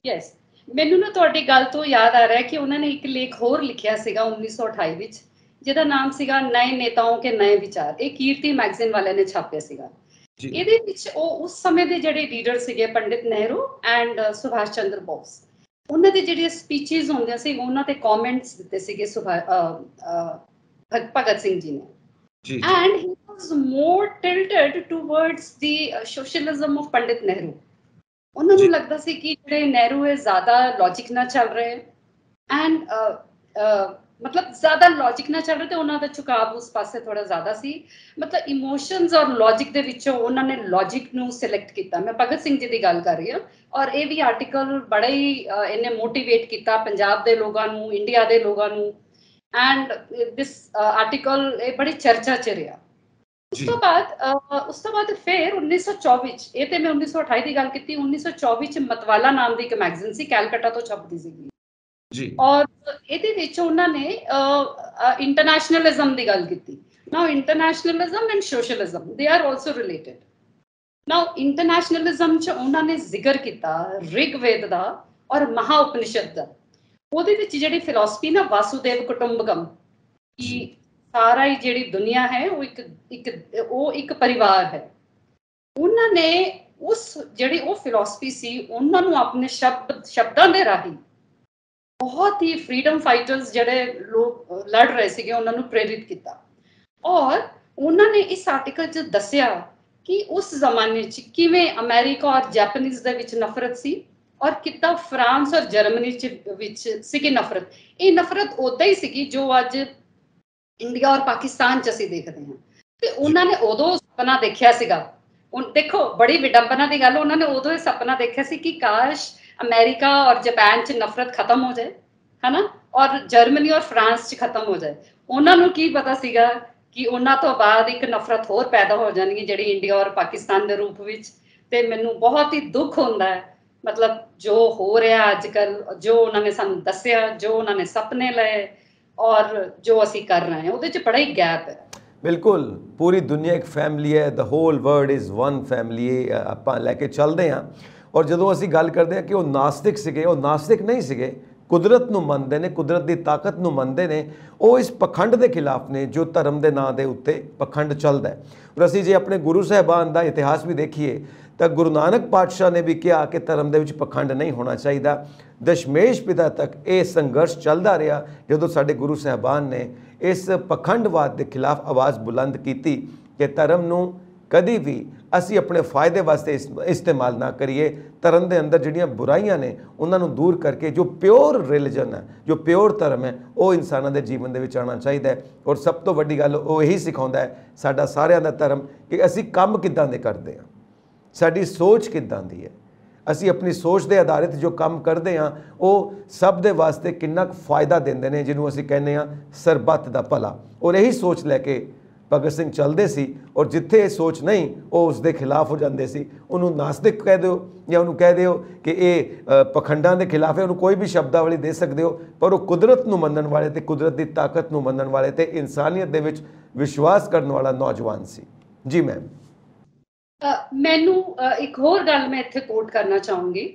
ਯੈਸ, ਮੈਨੂੰ ਨਾ ਤੁਹਾਡੀ ਗੱਲ ਤੋਂ ਯਾਦ ਆ ਰਿਹਾ ਕਿ ਉਹਨਾਂ ਨੇ ਇੱਕ ਲੇਖ ਹੋਰ ਲਿਖਿਆ ਸੀਗਾ 1928 ਵਿੱਚ, ਜਿਹਦਾ ਨਾਮ ਸੀਗਾ ਨਏ ਨੇਤਾओं के नए विचार। ਇਹ ਕੀਰਤੀ ਮੈਗਜ਼ੀਨ ਵਾਲਿਆਂ ਨੇ ਛਾਪਿਆ ਸੀਗਾ। ਇਹਦੇ ਵਿੱਚ ਉਹ ਉਸ ਸਮੇਂ ਦੇ ਜਿਹੜੇ ਲੀਡਰ ਸੀਗੇ, ਪੰਡਿਤ ਨਹਿਰੂ ਐਂਡ ਸੁਭਾਸ਼ ਚੰਦਰ ਬੋਸ, ਉਹਨਾਂ ਦੇ ਜਿਹੜੀਆਂ ਸਪੀਚਿਸ ਹੁੰਦੀਆਂ ਸੀ, ਉਹਨਾਂ ਤੇ ਕਮੈਂਟਸ ਦਿੱਤੇ ਸੀਗੇ ਭਗਤ ਸਿੰਘ ਜੀ ਨੇ। And he was more tilted towards the socialism of Pandit Nehru. ਉਹਨਾਂ ਨੂੰ ਲੱਗਦਾ ਸੀ ਕਿ ਜਿਹੜੇ ਨਹਿਰੂ ਹੈ ਜ਼ਿਆਦਾ ਲੌਜਿਕ ਨਾਲ ਚੱਲ ਰਹੇ ਐਂਡ मतलब ज़्यादा लॉजिक ना चल रहे थे, उन्होंने झुकाव उस पासे थोड़ा ज़्यादा सी, मतलब इमोशंस और लॉजिक दे विचों उन्होंने लॉजिक नू सिलेक्ट किया। मैं भगत सिंह जी की गल कर रही हूँ, और ये भी आर्टिकल बड़ा ही इन्हें मोटिवेट किया पंजाब के लोगों नू, इंडिया के लोगों नू, एंड दिस आर्टिकल बड़ी चर्चा च रहा। उस तो बाद फिर 1924 ये तो मैं 1928 की गल की, 1924 मतवाला नाम की एक मैगजीन सी, कैलकटा तो छपदी सी जी। और ਇਹਦੇ ਵਿੱਚ ਉਹਨਾਂ ਨੇ ਇੰਟਰਨੈਸ਼ਨਲਿਜ਼ਮ ਦੀ ਗੱਲ ਕੀਤੀ। Now internationalism and socialism they are also related. Now internationalism ਚ ਉਹਨਾਂ ਨੇ ਜ਼ਿਕਰ ਕੀਤਾ ਰਿਗਵੇਦ ਦਾ ਔਰ ਮਹਾ ਉਪਨਿਸ਼ਦ ਦਾ। ਉਹਦੇ ਵਿੱਚ ਜਿਹੜੀ ਫਿਲਾਸਫੀ ਨਾ ਵਾਸੁਦੇਵ ਕੁਟੁੰਬਕਮ, ਕਿ ਸਾਰਾ ਹੀ ਜਿਹੜੀ ਦੁਨੀਆ ਹੈ ਉਹ ਇੱਕ ਪਰਿਵਾਰ ਹੈ। ਉਹਨਾਂ ਨੇ ਉਸ ਜਿਹੜੀ ਉਹ ਫਿਲਾਸਫੀ ਸੀ ਉਹਨਾਂ ਨੂੰ ਆਪਣੇ ਸ਼ਬਦਾਂ ਦੇ ਰਾਹੀਂ बहुत ही फ्रीडम फाइटर्स जड़े लोग लड़ रहे थे उन्होंने प्रेरित किया। और उन्होंने इस आर्टिकल च दसिया कि उस जमाने च किवें अमेरिका और जैपनीज दे विच नफरत सी और कितना फ्रांस और जर्मनी च विच सीगी नफरत। ये नफरत उदा ही सीगी जो अज इंडिया और पाकिस्तान च असीं देखते हैं। ते उन्होंने उदों सपना देखिया सीगा, देखो बड़ी विडंबना की गल, उन्होंने उदों सपना देखा सी कि काश अमेरिका और जापान च नफरत खत्म हो जाए, है ना, और जर्मनी और फ्रांस च खत्म हो जाए। उन्होंने की पता सीगा कि उन्होंने तो बाद एक नफरत होर पैदा हो जाएगी जिहड़ी इंडिया और पाकिस्तान के रूप विच। ते मैनूं बहुत ही दुख होंदा है, मतलब जो हो रहा अजकल, जो उन्होंने सानूं दस्सिया, जो उन्होंने सपने लए और जो असीं कर रहे हैं, उहदे च बड़ा ही गैप है। बिल्कुल, पूरी दुनिया एक फैमिली है, the whole world is one family ਆਪਾਂ ਲੈ ਕੇ ਚੱਲਦੇ ਹਾਂ। और ਜਦੋਂ ਅਸੀਂ ਗੱਲ ਕਰਦੇ ਹਾਂ ਕਿ ਉਹ ਨਾਸਤਿਕ ਸੀਗੇ, ਉਹ ਨਾਸਤਿਕ ਨਹੀਂ ਸੀਗੇ, ਕੁਦਰਤ ਨੂੰ ਮੰਨਦੇ ਨੇ, ਕੁਦਰਤ ਦੀ ਤਾਕਤ ਨੂੰ ਮੰਨਦੇ ਨੇ। ਉਹ ਇਸ ਪਖੰਡ ਦੇ ਖਿਲਾਫ ਨੇ ਜੋ ਧਰਮ ਦੇ ਨਾਂ ਦੇ ਉੱਤੇ ਪਖੰਡ ਚੱਲਦਾ ਹੈ। ਔਰ ਅਸੀਂ ਜੇ ਆਪਣੇ ਗੁਰੂ ਸਾਹਿਬਾਨ ਦਾ ਇਤਿਹਾਸ ਵੀ ਦੇਖੀਏ ਤਾਂ ਗੁਰੂ ਨਾਨਕ ਪਾਤਸ਼ਾਹ ਨੇ ਵੀ ਕਿਹਾ ਕਿ ਧਰਮ ਦੇ ਵਿੱਚ ਪਖੰਡ ਨਹੀਂ ਹੋਣਾ ਚਾਹੀਦਾ। ਦਸ਼ਮੇਸ਼ ਪਿਤਾ ਤੱਕ ਇਹ ਸੰਘਰਸ਼ ਚੱਲਦਾ ਰਿਹਾ ਜਦੋਂ ਸਾਡੇ ਗੁਰੂ ਸਾਹਿਬਾਨ ਨੇ ਇਸ ਪਖੰਡਵਾਦ ਦੇ ਖਿਲਾਫ ਆਵਾਜ਼ ਬੁਲੰਦ ਕੀਤੀ ਕਿ ਧਰਮ ਨੂੰ कभी भी असी अपने फायदे वास्ते इस्तेमाल ना करिए। धर्म के अंदर जिहड़ियां बुराइयां ने उन्होंने दूर करके जो प्योर रिलीजन है, जो प्योर धर्म है, वो इंसानों के जीवन दे विच आना चाहिए। और सब तो वड्डी गल वो यही सिखाउंदा है साडा सारियां दा धर्म कि असी काम किद्दां दे करदे हां, साडी सोच किद्दां दी है, असी अपनी सोच के आधारित जो काम करते हैं वो सब दे वास्ते कितना फायदा देंदे ने, जिन्हों असी कहने सरबत दा भला। और यही सोच लैके भगत सिंह चलते सी। और जिथे ये सोच नहीं वो उसके खिलाफ हो जाते सी। उन्होंने नास्तिक कह दो या उन्होंने कह दो कि ये पखंडा के खिलाफ है, उन्होंने कोई भी शब्दावली दे सकते हो, पर वो कुदरत नूं मनण वाले ते कुदरत की ताकत नूं मनण वाले ते इंसानियत दे विच विश्वास करने वाला नौजवान सी। जी मैम, मैनू एक होर गल मैं इत्थे कोट करना चाहूँगी।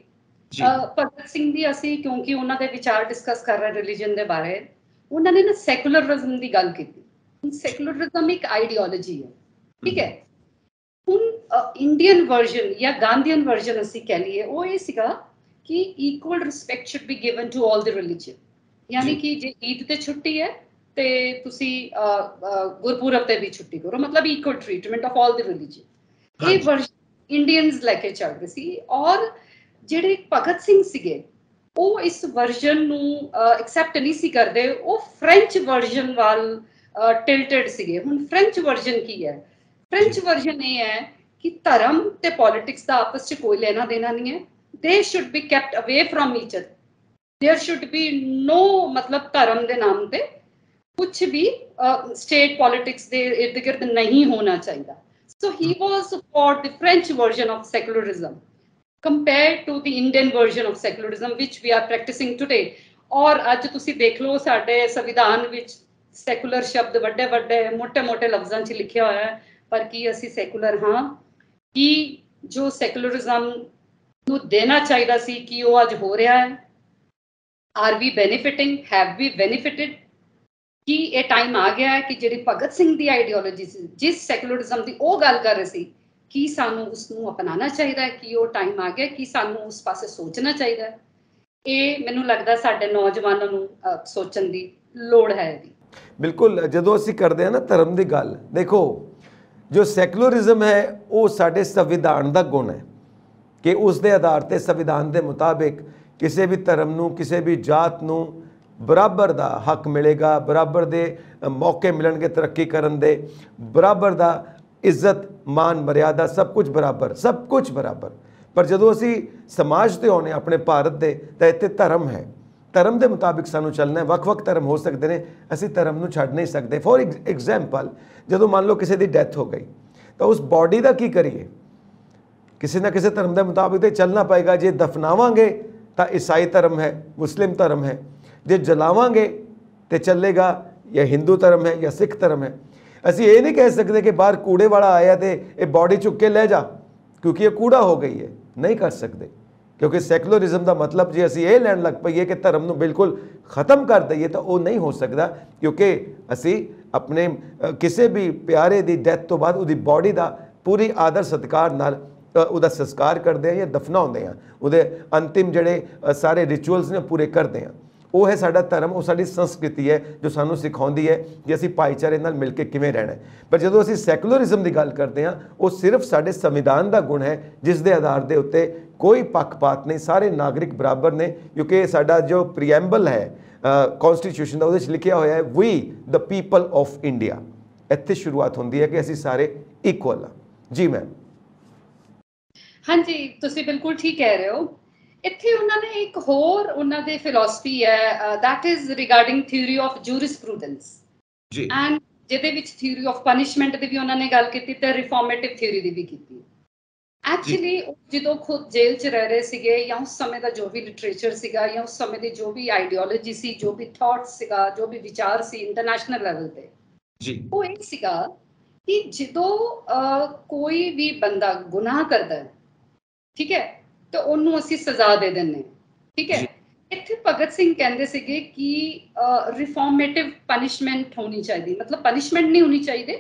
भगत सिंह दी असी क्योंकि उन्होंने दे विचार डिस्कस कर रहे रिलीजन के बारे, उन्होंने ना सैकुलरिज्म की गल की। सैकुलरिज्म एक आइडियोलॉजी है, ठीक है। हुण इंडियन वर्जन या गांधीयन वर्जन असीं कह लीए वो ये सीगा कि equal respect should be given to all the religion. यानी कि जे ईद ते छुट्टी है ते तुसी गुरपुरब ते भी छुट्टी करो, मतलब equal treatment of all the religion. ये वर्जन इंडियंस लैके चल रहे सी। और जिहड़े भगत सिंह सीगे वो इस वर्जन नूं एक्सैप्ट नहीं सी करदे, वो फ्रेंच वर्जन वाल टिल्टेड सीगे। हुण फ्रेंच वर्जन की है? फ्रेंच वर्जन ये है कि धर्म ते पॉलिटिक्स का आपस च कोई लेना देना नहीं है। They should be kept away from each other. There should be no, मतलब धर्म के नाम पे कुछ भी स्टेट पॉलिटिक्स के इर्द गिर्द नहीं होना चाहिए। So he was for the French version of secularism compared to the Indian version of secularism which we are practising today. और अज तुसी देख लो साडे संविधान विच सैकुलर शब्द वड्डे वड्डे मोटे मोटे लफ्जां च लिखिया होया है, पर की असी सैकुलर हाँ? कि जो सैकुलरिज्म नूं देना चाहिए सी कि वो अज हो रहा है? Are we benefiting? Have we benefited? कि ये टाइम आ गया है कि जिहड़ी भगत सिंह की आइडियोलॉजी सी, जिस सैकुलरिज्म की वो गल कर रहे सी, कि सानू उसनूं अपनाना चाहिए, कि वो टाइम आ गया कि सानू उस पासे सोचना चाहिए। ये मैनूं लगदा साडे नौजवानों नूं सोचण दी लोड़ है। बिल्कुल, जो असी करते हैं ना धर्म की गल, देखो जो सैकुलरिज्म है वो साडे संविधान का गुण है कि उसके आधार पर संविधान के मुताबिक किसी भी धर्म नूं, किसी भी जात नूं ਬਰਾਬਰ ਦਾ ਹੱਕ ਮਿਲੇਗਾ, ਬਰਾਬਰ ਦੇ ਮੌਕੇ ਮਿਲਣਗੇ ਤਰੱਕੀ ਕਰਨ ਦੇ, ਬਰਾਬਰ ਦਾ ਇੱਜ਼ਤ ਮਾਨ ਮਰਿਆਦਾ ਸਭ ਕੁਝ ਬਰਾਬਰ, ਸਭ ਕੁਝ ਬਰਾਬਰ। ਪਰ ਜਦੋਂ ਅਸੀਂ ਸਮਾਜ ਤੇ ਆਉਂਦੇ ਆਪਣੇ ਭਾਰਤ ਦੇ, ਤਾਂ ਇੱਥੇ ਧਰਮ ਹੈ, ਧਰਮ ਦੇ ਮੁਤਾਬਿਕ ਸਾਨੂੰ ਚੱਲਣਾ ਹੈ। ਵੱਖ-ਵੱਖ ਧਰਮ ਹੋ ਸਕਦੇ ਨੇ, ਅਸੀਂ ਧਰਮ ਨੂੰ ਛੱਡ ਨਹੀਂ ਸਕਦੇ। ਫੋਰ ਐਗਜ਼ਾਮਪਲ, ਜਦੋਂ ਮੰਨ ਲਓ ਕਿਸੇ ਦੀ ਡੈਥ ਹੋ ਗਈ, ਤਾਂ ਉਸ ਬਾਡੀ ਦਾ ਕੀ ਕਰੀਏ? ਕਿਸੇ ਨਾ ਕਿਸੇ ਧਰਮ ਦੇ ਮੁਤਾਬਿਕ ਤੇ ਚੱਲਣਾ ਪਏਗਾ। ਜੇ ਦਫਨਾਵਾਂਗੇ ਤਾਂ ਈਸਾਈ ਧਰਮ ਹੈ, ਮੁਸਲਿਮ ਧਰਮ ਹੈ, ਜੇ ਜਲਾਵਾਂਗੇ ਤੇ ਚੱਲੇਗਾ ਜਾਂ ਹਿੰਦੂ ਧਰਮ ਹੈ ਜਾਂ ਸਿੱਖ ਧਰਮ ਹੈ। ਅਸੀਂ ਇਹ ਨਹੀਂ ਕਹਿ ਸਕਦੇ ਕਿ ਬਾਹਰ ਕੂੜੇ ਵਾਲਾ ਆਇਆ ਤੇ ਇਹ ਬਾਡੀ ਚੁੱਕ ਕੇ ਲੈ ਜਾ ਕਿਉਂਕਿ ਇਹ ਕੂੜਾ ਹੋ ਗਈ ਹੈ, ਨਹੀਂ ਕਰ ਸਕਦੇ। ਕਿਉਂਕਿ ਸੈਕੂਲਰਿਜ਼ਮ ਦਾ ਮਤਲਬ ਜੇ ਅਸੀਂ ਇਹ ਲੈਣ ਲੱਗ ਪਈਏ ਕਿ ਧਰਮ ਨੂੰ ਬਿਲਕੁਲ ਖਤਮ ਕਰ ਦਈਏ ਤਾਂ ਉਹ ਨਹੀਂ ਹੋ ਸਕਦਾ, ਕਿਉਂਕਿ ਅਸੀਂ ਆਪਣੇ ਕਿਸੇ ਵੀ ਪਿਆਰੇ ਦੀ ਡੈਥ ਤੋਂ ਬਾਅਦ ਉਹਦੀ ਬਾਡੀ ਦਾ ਪੂਰੀ ਆਦਰ ਸਤਿਕਾਰ ਨਾਲ ਉਹਦਾ ਸੰਸਕਾਰ ਕਰਦੇ ਹਾਂ ਜਾਂ ਦਫਨਾਉਂਦੇ ਹਾਂ, ਉਹਦੇ ਅੰਤਿਮ ਜਿਹੜੇ ਸਾਰੇ ਰਿਚੁਅਲਸ ਨੇ ਪੂਰੇ ਕਰਦੇ ਹਾਂ। ਉਹ ਹੈ ਸਾਡਾ ਧਰਮ, ਉਹ ਸਾਡੀ ਸੰਸਕ੍ਰਿਤੀ ਹੈ ਜੋ ਸਾਨੂੰ ਸਿਖਾਉਂਦੀ ਹੈ ਕਿ ਅਸੀਂ ਭਾਈਚਾਰੇ ਨਾਲ ਮਿਲ ਕੇ ਕਿਵੇਂ ਰਹਿਣਾ ਹੈ। ਪਰ ਜਦੋਂ ਅਸੀਂ ਸੈਕੂਲਰਿਜ਼ਮ ਦੀ ਗੱਲ ਕਰਦੇ ਹਾਂ, ਉਹ ਸਿਰਫ ਸਾਡੇ ਸੰਵਿਧਾਨ ਦਾ ਗੁਣ ਹੈ ਜਿਸ ਦੇ ਆਧਾਰ ਦੇ ਉੱਤੇ ਕੋਈ ਪੱਖਪਾਤ ਨਹੀਂ, ਸਾਰੇ ਨਾਗਰਿਕ ਬਰਾਬਰ ਨੇ। ਕਿਉਂਕਿ ਸਾਡਾ ਜੋ ਪ੍ਰੀਐਂਬਲ ਹੈ ਕਨਸਟੀਟਿਊਸ਼ਨ ਦਾ, ਉਹਦੇ 'ਚ ਲਿਖਿਆ ਹੋਇਆ ਹੈ ਵੀ ਦ ਪੀਪਲ ਆਫ ਇੰਡੀਆ। ਇੱਥੇ ਸ਼ੁਰੂਆਤ ਹੁੰਦੀ ਹੈ ਕਿ ਅਸੀਂ ਸਾਰੇ ਇਕੁਅਲ ਹਾਂ। ਜੀ ਮੈਮ। ਹਾਂਜੀ, ਤੁਸੀਂ ਬਿਲਕੁਲ ਠੀਕ ਕਹਿ ਰਹੇ ਹੋ। ਇੱਥੇ ਉਹਨਾਂ ਨੇ ਇੱਕ ਹੋਰ ਉਹਨਾਂ ਦੇ ਫਿਲਾਸਫੀ ਹੈ, that is regarding theory of jurisprudence ਜੀ। ਐਂਡ ਜਿਹਦੇ ਵਿੱਚ ਥਿਊਰੀ ਆਫ ਪਨਿਸ਼ਮੈਂਟ ਦੀ ਵੀ ਉਹਨਾਂ ਨੇ ਗੱਲ ਕੀਤੀ ਤੇ ਰਿਫਾਰਮੇਟਿਵ ਥਿਊਰੀ ਦੀ ਵੀ ਕੀਤੀ। ਐਕਚੁਅਲੀ ਜਦੋਂ ਖੁਦ ਜੇਲ੍ਹ 'ਚ ਰਹਿ ਰਹੇ ਸੀਗੇ, ਜਾਂ ਉਸ ਸਮੇਂ ਦਾ ਜੋ ਵੀ ਲਿਟਰੇਚਰ ਸੀਗਾ, ਜਾਂ ਉਸ ਸਮੇਂ ਦੀ ਜੋ ਵੀ ਆਈਡੀਓਲੋਜੀ ਸੀ, ਜੋ ਵੀ ਥਾਟਸ ਸੀਗਾ, ਜੋ ਵੀ ਵਿਚਾਰ ਸੀ ਇੰਟਰਨੈਸ਼ਨਲ ਲੈਵਲ ਤੇ, ਜੀ, ਉਹ ਇਹ ਸੀਗਾ ਕਿ ਜਦੋਂ ਕੋਈ ਵੀ ਬੰਦਾ ਗੁਨਾਹ ਕਰਦਾ ਹੈ, ਠੀਕ ਹੈ, ਤਾਂ ਉਹਨੂੰ ਅਸੀਂ ਸਜ਼ਾ ਦੇ ਦਿੰਦੇ ਹਾਂ, ਠੀਕ ਹੈ। ਇੱਥੇ ਭਗਤ ਸਿੰਘ ਕਹਿੰਦੇ ਸੀਗੇ ਕਿ ਰਿਫਾਰਮੇਟਿਵ ਪਨਿਸ਼ਮੈਂਟ ਹੋਣੀ ਚਾਹੀਦੀ, ਮਤਲਬ ਪਨਿਸ਼ਮੈਂਟ ਨਹੀਂ ਹੋਣੀ ਚਾਹੀਦੀ,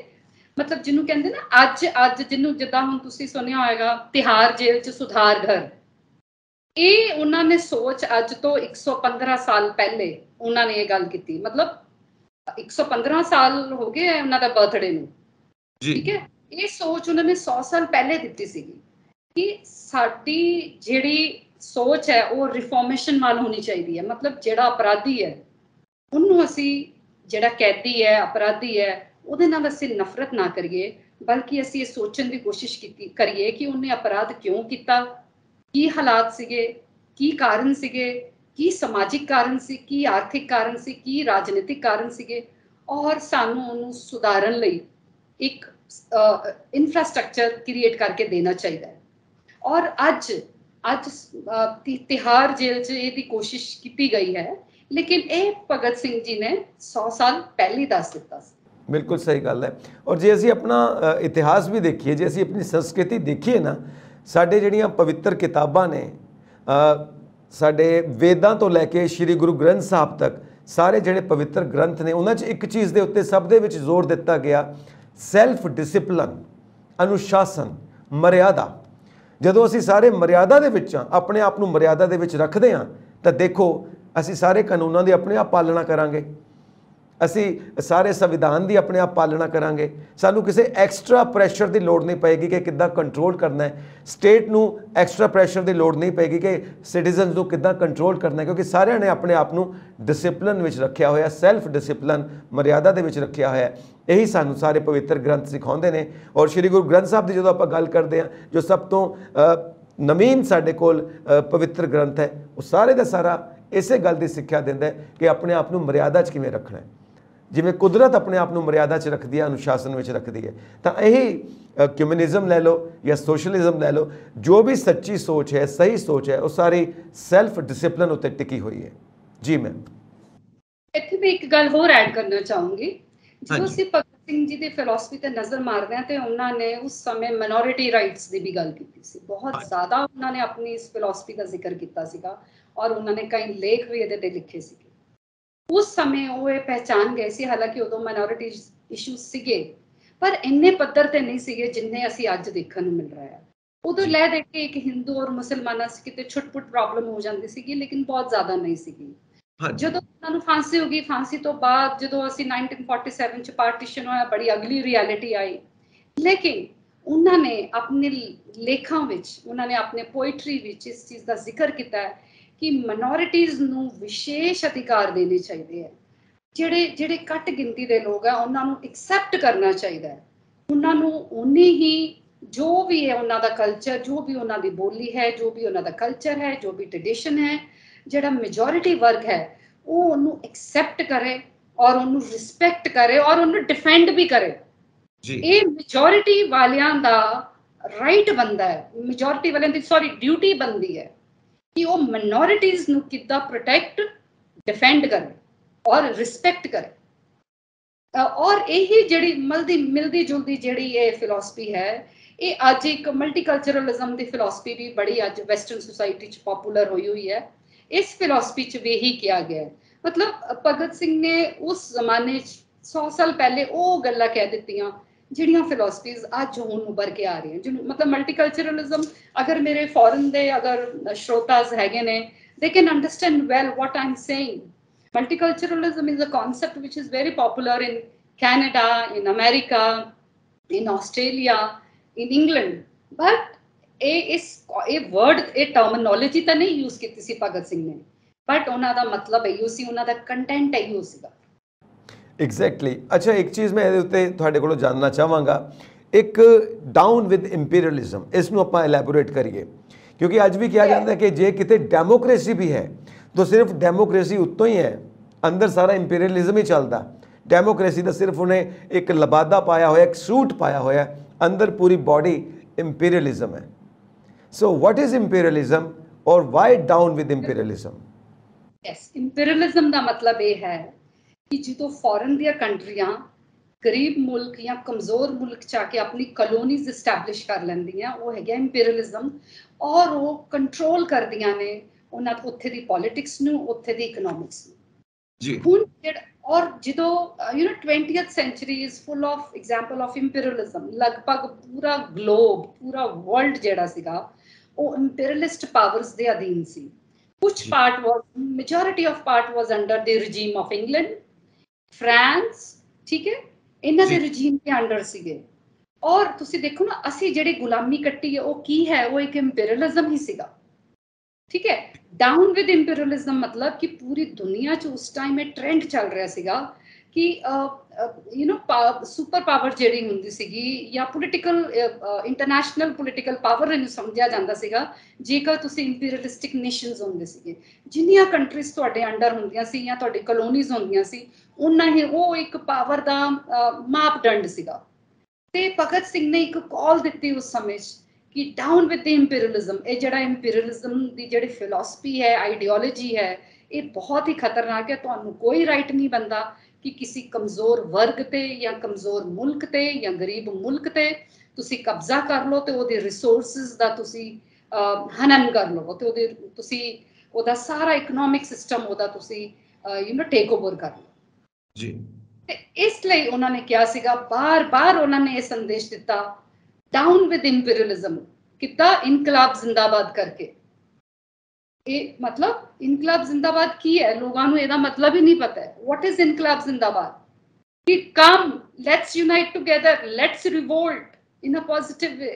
ਮਤਲਬ ਜਿਹਨੂੰ ਕਹਿੰਦੇ ਨਾ ਅੱਜ ਜਿਹਨੂੰ ਜਿੱਦਾਂ ਹੁਣ ਤੁਸੀਂ ਸੁਣਿਆ ਹੋਏਗਾ ਤਿਹਾੜ ਜੇਲ੍ਹ 'ਚ ਸੁਧਾਰ ਘਰ, ਇਹ ਉਹਨਾਂ ਨੇ ਸੋਚ ਅੱਜ ਤੋਂ 115 ਸਾਲ ਪਹਿਲੇ ਉਹਨਾਂ ਨੇ ਇਹ ਗੱਲ ਕੀਤੀ। ਮਤਲਬ 115 ਸਾਲ ਹੋ ਗਏ ਉਹਨਾਂ ਦਾ ਬਰਥਡੇ ਨੂੰ, ਠੀਕ ਹੈ। ਇਹ ਸੋਚ ਉਹਨਾਂ ਨੇ 100 ਸਾਲ ਪਹਿਲੇ ਦਿੱਤੀ ਸੀਗੀ ਕਿ ਸਾਡੀ ਜਿਹੜੀ ਸੋਚ ਹੈ ਉਹ ਰਿਫਾਰਮੇਸ਼ਨ ਵੱਲ ਹੋਣੀ ਚਾਹੀਦੀ ਹੈ। ਮਤਲਬ ਜਿਹੜਾ ਅਪਰਾਧੀ ਹੈ ਉਹਨੂੰ ਅਸੀਂ, ਜਿਹੜਾ ਕੈਦੀ ਹੈ, ਅਪਰਾਧੀ ਹੈ, ਉਹਦੇ ਨਾਲ ਅਸੀਂ ਨਫ਼ਰਤ ਨਾ ਕਰੀਏ, ਬਲਕਿ ਅਸੀਂ ਇਹ ਸੋਚਣ ਦੀ ਕੋਸ਼ਿਸ਼ ਕਰੀਏ ਕਿ ਉਹਨੇ ਅਪਰਾਧ ਕਿਉਂ ਕੀਤਾ, ਕੀ ਹਾਲਾਤ ਸੀਗੇ, ਕੀ ਕਾਰਨ ਸੀਗੇ, ਕੀ ਸਮਾਜਿਕ ਕਾਰਨ ਸੀ, ਕੀ ਆਰਥਿਕ ਕਾਰਨ ਸੀ, ਕੀ ਰਾਜਨੀਤਿਕ ਕਾਰਨ ਸੀਗੇ, ਔਰ ਸਾਨੂੰ ਉਹਨੂੰ ਸੁਧਾਰਨ ਲਈ ਇੱਕ ਇਨਫਰਾਸਟ੍ਰਕਚਰ ਕ੍ਰੀਏਟ ਕਰਕੇ ਦੇਣਾ ਚਾਹੀਦਾ ਹੈ। ਔਰ ਅੱਜ ਤਿਹਾੜ ਜੇਲ੍ਹ 'ਚ ਇਹਦੀ ਕੋਸ਼ਿਸ਼ ਕੀਤੀ ਗਈ ਹੈ, ਲੇਕਿਨ ਇਹ ਭਗਤ ਸਿੰਘ ਜੀ ਨੇ 100 ਸਾਲ ਪਹਿਲੇ ਦੱਸ ਦਿੱਤਾ ਸੀ। ਬਿਲਕੁਲ ਸਹੀ ਗੱਲ ਹੈ। ਔਰ ਜੇ ਅਸੀਂ ਆਪਣਾ ਇਤਿਹਾਸ ਵੀ ਦੇਖੀਏ, ਜੇ ਅਸੀਂ ਆਪਣੀ ਸੰਸਕ੍ਰਿਤੀ ਦੇਖੀਏ ਨਾ, ਸਾਡੇ ਜਿਹੜੀਆਂ ਪਵਿੱਤਰ ਕਿਤਾਬਾਂ ਨੇ, ਸਾਡੇ ਵੇਦਾਂ ਤੋਂ ਲੈ ਕੇ ਸ਼੍ਰੀ ਗੁਰੂ ਗ੍ਰੰਥ ਸਾਹਿਬ ਤੱਕ, ਸਾਰੇ ਜਿਹੜੇ ਪਵਿੱਤਰ ਗ੍ਰੰਥ ਨੇ, ਉਹਨਾਂ 'ਚ ਇੱਕ ਚੀਜ਼ ਦੇ ਉੱਤੇ ਸਭ ਦੇ ਵਿੱਚ ਜ਼ੋਰ ਦਿੱਤਾ ਗਿਆ, ਸੈਲਫ ਡਿਸਿਪਲਨ, ਅਨੁਸ਼ਾਸਨ, ਮਰਿਆਦਾ। ਜਦੋਂ ਅਸੀਂ ਸਾਰੇ ਮਰਿਆਦਾ ਦੇ ਵਿੱਚ ਹਾਂ, ਆਪਣੇ ਆਪ ਨੂੰ ਮਰਿਆਦਾ ਦੇ ਵਿੱਚ ਰੱਖਦੇ ਹਾਂ, ਤਾਂ ਦੇਖੋ ਅਸੀਂ ਸਾਰੇ ਕਾਨੂੰਨਾਂ ਦੀ ਆਪਣੇ ਆਪ ਪਾਲਣਾ ਕਰਾਂਗੇ, ਅਸੀਂ ਸਾਰੇ ਸੰਵਿਧਾਨ ਦੀ ਆਪਣੇ ਆਪ ਪਾਲਣਾ ਕਰਾਂਗੇ। ਸਾਨੂੰ ਕਿਸੇ ਐਕਸਟਰਾ ਪ੍ਰੈਸ਼ਰ ਦੀ ਲੋੜ ਨਹੀਂ ਪਏਗੀ ਕਿ ਕਿੱਦਾਂ ਕੰਟਰੋਲ ਕਰਨਾ ਹੈ। ਸਟੇਟ ਨੂੰ ਐਕਸਟਰਾ ਪ੍ਰੈਸ਼ਰ ਦੀ ਲੋੜ ਨਹੀਂ ਪਏਗੀ ਕਿ ਸਿਟੀਜ਼ਨਸ ਨੂੰ ਕਿੱਦਾਂ ਕੰਟਰੋਲ ਕਰਨਾ ਹੈ, ਕਿਉਂਕਿ ਸਾਰਿਆਂ ਨੇ ਆਪਣੇ ਆਪ ਨੂੰ ਡਿਸਿਪਲਿਨ ਵਿੱਚ ਰੱਖਿਆ ਹੋਇਆ, ਸੈਲਫ ਡਿਸਿਪਲਿਨ, ਮਰਿਆਦਾ ਦੇ ਵਿੱਚ ਰੱਖਿਆ ਹੋਇਆ। ਇਹੀ ਸਾਨੂੰ ਸਾਰੇ ਪਵਿੱਤਰ ਗ੍ਰੰਥ ਸਿਖਾਉਂਦੇ ਨੇ। ਔਰ ਸ਼੍ਰੀ ਗੁਰੂ ਗ੍ਰੰਥ ਸਾਹਿਬ ਦੀ ਜਦੋਂ ਆਪਾਂ ਗੱਲ ਕਰਦੇ ਹਾਂ, ਜੋ ਸਭ ਤੋਂ ਨਵੀਨ ਸਾਡੇ ਕੋਲ ਪਵਿੱਤਰ ਗ੍ਰੰਥ ਹੈ, ਉਹ ਸਾਰੇ ਦਾ ਸਾਰਾ ਇਸੇ ਗੱਲ ਦੀ ਸਿੱਖਿਆ ਦਿੰਦਾ ਹੈ ਕਿ ਆਪਣੇ ਆਪ ਨੂੰ ਮਰਿਆਦਾ 'ਚ ਕਿਵੇਂ ਰੱਖਣਾ ਹੈ। ਜਿਵੇਂ ਕੁਦਰਤ ਆਪਣੇ ਆਪ ਨੂੰ ਮਰਿਆਦਾ 'ਚ ਰੱਖਦੀ ਹੈ, ਅਨੁਸ਼ਾਸਨ ਵਿੱਚ ਰੱਖਦੀ ਹੈ, ਤਾਂ ਇਹੀ ਕਮਿਊਨਿਜ਼ਮ ਲੈ ਲਓ ਜਾਂ ਸੋਸ਼ਲਿਜ਼ਮ ਲੈ ਲਓ, ਜੋ ਵੀ ਸੱਚੀ ਸੋਚ ਹੈ, ਸਹੀ ਸੋਚ ਹੈ, ਉਹ ਸਾਰੀ ਸੈਲਫ ਡਿਸਿਪਲਿਨ ਉੱਤੇ ਟਿਕੀ ਹੋਈ ਹੈ। ਜੀ ਮੈਮ। ਇੱਥੇ ਮੈਂ ਇੱਕ ਗੱਲ ਹੋਰ ਐਡ ਕਰਨਾ ਚਾਹੂੰਗੀ। ਜਦੋਂ ਅਸੀਂ ਭਗਤ ਸਿੰਘ ਜੀ ਦੀ ਫਿਲਾਸਫੀ ਤੇ ਨਜ਼ਰ ਮਾਰਦੇ ਹਾਂ, ਤੇ ਉਹਨਾਂ ਨੇ ਉਸ ਸਮੇਂ ਮਾਈਨੋਰਿਟੀ ਰਾਈਟਸ ਦੀ ਵੀ ਗੱਲ ਕੀਤੀ ਸੀ। ਬਹੁਤ ਜ਼ਿਆਦਾ ਉਹਨਾਂ ਨੇ ਆਪਣੀ ਇਸ ਫਿਲਾਸਫੀ ਦਾ ਜ਼ਿਕਰ ਕੀਤਾ ਸੀਗਾ, ਔਰ ਉਹਨਾਂ ਨੇ ਕਈ ਲੇਖ ਵੀ ਇਹਦੇ ਤੇ ਲਿਖੇ ਸੀਗੇ। ਉਸ ਸਮੇਂ ਉਹ ਇਹ ਪਹਿਚਾਨ ਗਏ ਸੀ, ਹਾਲਾਂਕਿ ਉਦੋਂ ਮਾਈਨੋਰਿਟੀ ਇਸ਼ੂਜ਼ ਸੀਗੇ, ਪਰ ਇੰਨੇ ਪੱਧਰ ਤੇ ਨਹੀਂ ਸੀਗੇ ਜਿੰਨੇ ਅਸੀਂ ਅੱਜ ਦੇਖਣ ਨੂੰ ਮਿਲ ਰਿਹਾ ਹੈ। ਉਦੋਂ ਲੈ ਦੇ ਕੇ ਇੱਕ ਹਿੰਦੂ ਔਰ ਮੁਸਲਮਾਨਾਂ 'ਚ ਕਿਤੇ ਛੁੱਟ-ਪੁੱਟ ਪ੍ਰੋਬਲਮ ਹੋ ਜਾਂਦੀ ਸੀਗੀ, ਲੇਕਿਨ ਬਹੁਤ ਜ਼ਿਆਦਾ ਨਹੀਂ ਸੀਗੀ। ਜਦੋਂ ਉਹਨਾਂ ਨੂੰ ਫਾਂਸੀ ਹੋ ਗਈ, ਫਾਂਸੀ ਤੋਂ ਬਾਅਦ ਜਦੋਂ ਅਸੀਂ 1947 'ਚ ਪਾਰਟੀਸ਼ਨ ਹੋਇਆ, ਬੜੀ ਅਗਲੀ ਰਿਐਲਿਟੀ ਆਈ। ਲੇਕਿਨ उन्होंने अपने लेखों विच, उन्होंने अपने पोइट्री विच इस चीज़ का जिक्र किया है ਕਿ ਮਾਈਨੋਰਿਟੀਜ਼ ਨੂੰ ਵਿਸ਼ੇਸ਼ ਅਧਿਕਾਰ ਦੇਣੇ ਚਾਹੀਦੇ ਹੈ। ਜਿਹੜੇ ਘੱਟ ਗਿਣਤੀ ਦੇ ਲੋਕ ਆ ਉਹਨਾਂ ਨੂੰ ਐਕਸੈਪਟ ਕਰਨਾ ਚਾਹੀਦਾ ਹੈ। ਉਹਨਾਂ ਨੂੰ ਉਨੀ ਹੀ ਜੋ ਵੀ ਹੈ ਉਹਨਾਂ ਦਾ ਕਲਚਰ, ਜੋ ਵੀ ਉਹਨਾਂ ਦੀ ਬੋਲੀ ਹੈ, ਜੋ ਵੀ ਉਹਨਾਂ ਦਾ ਕਲਚਰ ਹੈ, ਜੋ ਵੀ ਟ੍ਰੈਡੀਸ਼ਨ ਹੈ, ਜਿਹੜਾ ਮੈਜੋਰਿਟੀ ਵਰਗ ਹੈ ਉਹ ਉਹਨੂੰ ਐਕਸੈਪਟ ਕਰੇ ਔਰ ਉਹਨੂੰ ਰਿਸਪੈਕਟ ਕਰੇ ਔਰ ਉਹਨੂੰ ਡਿਫੈਂਡ ਵੀ ਕਰੇ ਜੀ। ਇਹ ਮੈਜੋਰਿਟੀ ਵਾਲਿਆਂ ਦਾ ਰਾਈਟ ਬਣਦਾ ਹੈ, ਮੈਜੋਰਿਟੀ ਵਾਲਿਆਂ ਦੀ ਡਿਊਟੀ ਬਣਦੀ ਹੈ ਕਿ ਉਹ ਮਾਈਨੋਰਿਟੀਜ਼ ਨੂੰ ਕਿੱਦਾਂ ਪ੍ਰੋਟੈਕਟ, ਡਿਫੈਂਡ ਕਰੇ ਔਰ ਰਿਸਪੈਕਟ ਕਰੇ। ਔਰ ਇਹੀ ਜਿਹੜੀ ਮਿਲਦੀ ਜੁਲਦੀ ਜਿਹੜੀ ਇਹ ਫਿਲਾਸਫੀ ਹੈ, ਇਹ ਅੱਜ ਇੱਕ ਮਲਟੀਕਲਚਰਲਿਜ਼ਮ ਦੀ ਫਿਲਾਸਫੀ ਵੀ ਬੜੀ ਅੱਜ ਵੈਸਟਰਨ ਸੁਸਾਇਟੀ 'ਚ ਪਪੂਲਰ ਹੋਈ ਹੈ। ਇਸ ਫਿਲਾਸਫੀ 'ਚ ਵੀ ਇਹੀ ਕਿਹਾ ਗਿਆ ਹੈ। ਮਤਲਬ ਭਗਤ ਸਿੰਘ ਨੇ ਉਸ ਜ਼ਮਾਨੇ 'ਚ 100 ਸਾਲ ਪਹਿਲੇ ਉਹ ਗੱਲਾਂ ਕਹਿ ਦਿੱਤੀਆਂ ਜਿਹੜੀਆਂ ਫਿਲਾਸਫੀਜ਼ ਅੱਜ ਹੁਣ ਉੱਭਰ ਕੇ ਆ ਰਹੀਆਂ। ਜਿਹਨੂੰ ਮਤਲਬ ਮਲਟੀਕਲਚਰਲਿਜ਼ਮ, ਅਗਰ ਮੇਰੇ ਫੋਰਨ ਦੇ ਅਗਰ ਸ਼ਰੋਤਾਸ ਹੈਗੇ ਨੇ, they can understand well what I'm saying. Multiculturalism is a concept which is very popular in Canada, in America, in Australia, in England. But ਇਹ word, ਇਹ terminology ਤਾਂ ਨਹੀਂ use ਕੀਤੀ ਸੀ ਭਗਤ ਸਿੰਘ ਨੇ, but ਉਹਨਾਂ ਦਾ ਮਤਲਬ ਇਹੋ ਸੀ, ਉਹਨਾਂ ਦਾ ਕੰਟੈਂਟ ਇਹੋ ਸੀਗਾ। ਐਗਜ਼ੈਕਟਲੀ। ਅੱਛਾ, ਇੱਕ ਚੀਜ਼ ਮੈਂ ਇਹਦੇ ਉੱਤੇ ਤੁਹਾਡੇ ਕੋਲੋਂ ਜਾਣਨਾ ਚਾਹਾਂਗਾ, ਇੱਕ ਡਾਊਨ ਵਿਦ ਇੰਪੀਰੀਅਲਿਜ਼ਮ, ਇਸ ਨੂੰ ਆਪਾਂ ਐਲੈਬੋਰੇਟ ਕਰੀਏ, ਕਿਉਂਕਿ ਅੱਜ ਵੀ ਕਿਹਾ ਜਾਂਦਾ ਕਿ ਜੇ ਕਿਤੇ ਡੈਮੋਕ੍ਰੇਸੀ ਵੀ ਹੈ ਤਾਂ ਸਿਰਫ ਡੈਮੋਕ੍ਰੇਸੀ ਉੱਤੋਂ ਹੀ ਹੈ, ਅੰਦਰ ਸਾਰਾ ਇੰਪੀਰੀਅਲਿਜ਼ਮ ਹੀ ਚੱਲਦਾ। ਡੈਮੋਕ੍ਰੇਸੀ ਦਾ ਸਿਰਫ ਉਹਨੇ ਇੱਕ ਲਬਾਦਾ ਪਾਇਆ ਹੋਇਆ, ਇੱਕ ਸੂਟ ਪਾਇਆ ਹੋਇਆ, ਅੰਦਰ ਪੂਰੀ ਬਾਡੀ ਇੰਪੀਰੀਅਲਿਜ਼ਮ ਹੈ। ਸੋ ਵਾਟ ਇਜ਼ ਇੰਪੀਰੀਅਲਿਜ਼ਮ ਔਰ ਵਾਈ ਡਾਊਨ ਵਿਦ ਇੰਪੀਰੀਅਲਿਜ਼ਮ? ਯੈਸ, ਇੰਪੀਰੀਅਲਿਜ਼ਮ ਦਾ ਮਤਲਬ ਇਹ ਹੈ ਕਿ ਜਦੋਂ ਫੋਰਨ ਦੀਆਂ ਕੰਟਰੀਆਂ ਗਰੀਬ ਮੁਲਕ ਜਾਂ ਕਮਜ਼ੋਰ ਮੁਲਕ 'ਚ ਆ ਕੇ ਆਪਣੀ ਕਲੋਨੀਜ਼ ਐਸਟੈਬਲਿਸ਼ ਕਰ ਲੈਂਦੀਆਂ, ਉਹ ਹੈਗਾ ਇੰਪੀਰੀਅਲਿਜ਼ਮ, ਔਰ ਉਹ ਕੰਟਰੋਲ ਕਰਦੀਆਂ ਨੇ ਉਹਨਾਂ ਉੱਥੇ ਦੀ ਪੋਲਿਟਿਕਸ ਨੂੰ, ਉੱਥੇ ਦੀ ਇਕਨੋਮਿਕਸ ਨੂੰ ਜੀ। ਹੁਣ ਔਰ ਜਦੋਂ 20th century is full of example of imperialism, ਲਗਭਗ ਪੂਰਾ ਗਲੋਬ, ਪੂਰਾ ਵਰਲਡ ਜਿਹੜਾ ਸੀਗਾ ਉਹ ਇੰਪੀਰੀਅਲਿਸਟ ਪਾਵਰਸ ਦੇ ਅਧੀਨ ਸੀ। ਕੁਝ part was, majority of part was under the regime of England, France, ਠੀਕ ਹੈ, ਇਹਨਾਂ ਦੇ ਰਜੀਮ ਦੇ ਅੰਡਰ ਸੀਗੇ। ਔਰ ਤੁਸੀਂ ਦੇਖੋ ਨਾ, ਅਸੀਂ ਜਿਹੜੀ ਗੁਲਾਮੀ ਕੱਟੀ ਹੈ ਉਹ ਕੀ ਹੈ, ਉਹ ਇੱਕ ਇੰਪੀਰੀਅਲਿਜ਼ਮ ਹੀ ਸੀਗਾ, ਠੀਕ ਹੈ। ਡਾਊਨ ਵਿਦ ਇੰਪੀਰੀਅਲਿਜ਼ਮ ਮਤਲਬ ਕਿ ਪੂਰੀ ਦੁਨੀਆ 'ਚ ਉਸ ਟਾਈਮ ਇਹ ਟ੍ਰੈਂਡ ਚੱਲ ਰਿਹਾ ਸੀਗਾ ਕਿ ਸੁਪਰ ਪਾਵਰ ਜਿਹੜੀ ਹੁੰਦੀ ਸੀਗੀ ਜਾਂ ਪੋਲੀਟੀਕਲ ਇੰਟਰਨੈਸ਼ਨਲ ਪੋਲੀਟੀਕਲ ਪਾਵਰ ਇਹਨੂੰ ਸਮਝਿਆ ਜਾਂਦਾ ਸੀਗਾ ਜੇਕਰ ਤੁਸੀਂ ਇੰਪੀਰੀਅਲਿਸਟਿਕ ਨੇਸ਼ਨਸ ਹੁੰਦੇ ਸੀਗੇ। ਜਿੰਨੀਆਂ ਕੰਟਰੀਜ਼ ਤੁਹਾਡੇ ਅੰਡਰ ਹੁੰਦੀਆਂ ਸੀ ਜਾਂ ਤੁਹਾਡੀ ਕਲੋਨੀਜ਼ ਹੁੰਦੀਆਂ ਸੀ, ਉਹਨਾਂ ਹੀ ਉਹ ਇੱਕ ਪਾਵਰ ਦਾ ਮਾਪਦੰਡ ਸੀਗਾ। ਤੇ ਭਗਤ ਸਿੰਘ ਨੇ ਇੱਕ ਕਾਲ ਦਿੱਤੀ ਉਸ ਸਮੇਂ 'ਚ ਕਿ ਡਾਊਨ ਵਿਦ ਦ ਇੰਪੀਰੀਅਲਿਜ਼ਮ। ਇਹ ਜਿਹੜਾ ਇੰਪੀਰੀਅਲਿਜ਼ਮ ਦੀ ਜਿਹੜੀ ਫਿਲਾਸਫੀ ਹੈ, ਆਈਡੀਓਲੋਜੀ ਹੈ, ਇਹ ਬਹੁਤ ਹੀ ਖਤਰਨਾਕ ਹੈ। ਤੁਹਾਨੂੰ ਕੋਈ ਰਾਈਟ ਨਹੀਂ ਬਣਦਾ ਕਿ ਕਿਸੇ ਕਮਜ਼ੋਰ ਵਰਗ ਤੇ ਜਾਂ ਕਮਜ਼ੋਰ ਮੁਲਕ ਤੇ ਜਾਂ ਗਰੀਬ ਮੁਲਕ ਤੇ ਤੁਸੀਂ ਕਬਜ਼ਾ ਕਰ ਲਓ ਤੇ ਉਹਦੇ ਰਿਸੋਰਸਿਸ ਦਾ ਤੁਸੀਂ ਹਨਨ ਕਰ ਲਓ ਤੇ ਉਹਦਾ ਸਾਰਾ ਇਕਨੋਮਿਕ ਸਿਸਟਮ ਉਹਦਾ ਤੁਸੀਂ ਟੇਕ ਓਵਰ ਕਰ ਲਓ ਜੀ। ਤੇ ਇਸ ਲਈ ਉਹਨਾਂ ਨੇ ਕਿਹਾ ਸੀਗਾ, ਬਾਰ-ਬਾਰ ਉਹਨਾਂ ਨੇ ਇਹ ਸੰਦੇਸ਼ ਦਿੱਤਾ, ਡਾਊਨ ਵਿਦ ਇੰਪੀਰੀਅਲਿਜ਼ਮ, ਕਿੱਦਾਂ ਇਨਕਲਾਬ ਜ਼ਿੰਦਾਬਾਦ ਕਰਕੇ। ਇਹ ਮਤਲਬ ਇਨਕਲਾਬ ਜ਼ਿੰਦਾਬਾਦ ਕੀ ਹੈ, ਲੋਕਾਂ ਨੂੰ ਇਹਦਾ ਮਤਲਬ ਹੀ ਨਹੀਂ ਪਤਾ ਹੈ। ਵਾਟ ਇਜ਼ ਇਨਕਲਾਬ ਜ਼ਿੰਦਾਬਾਦ? ਕਿ come, let's unite together, let's revolt in a positive way.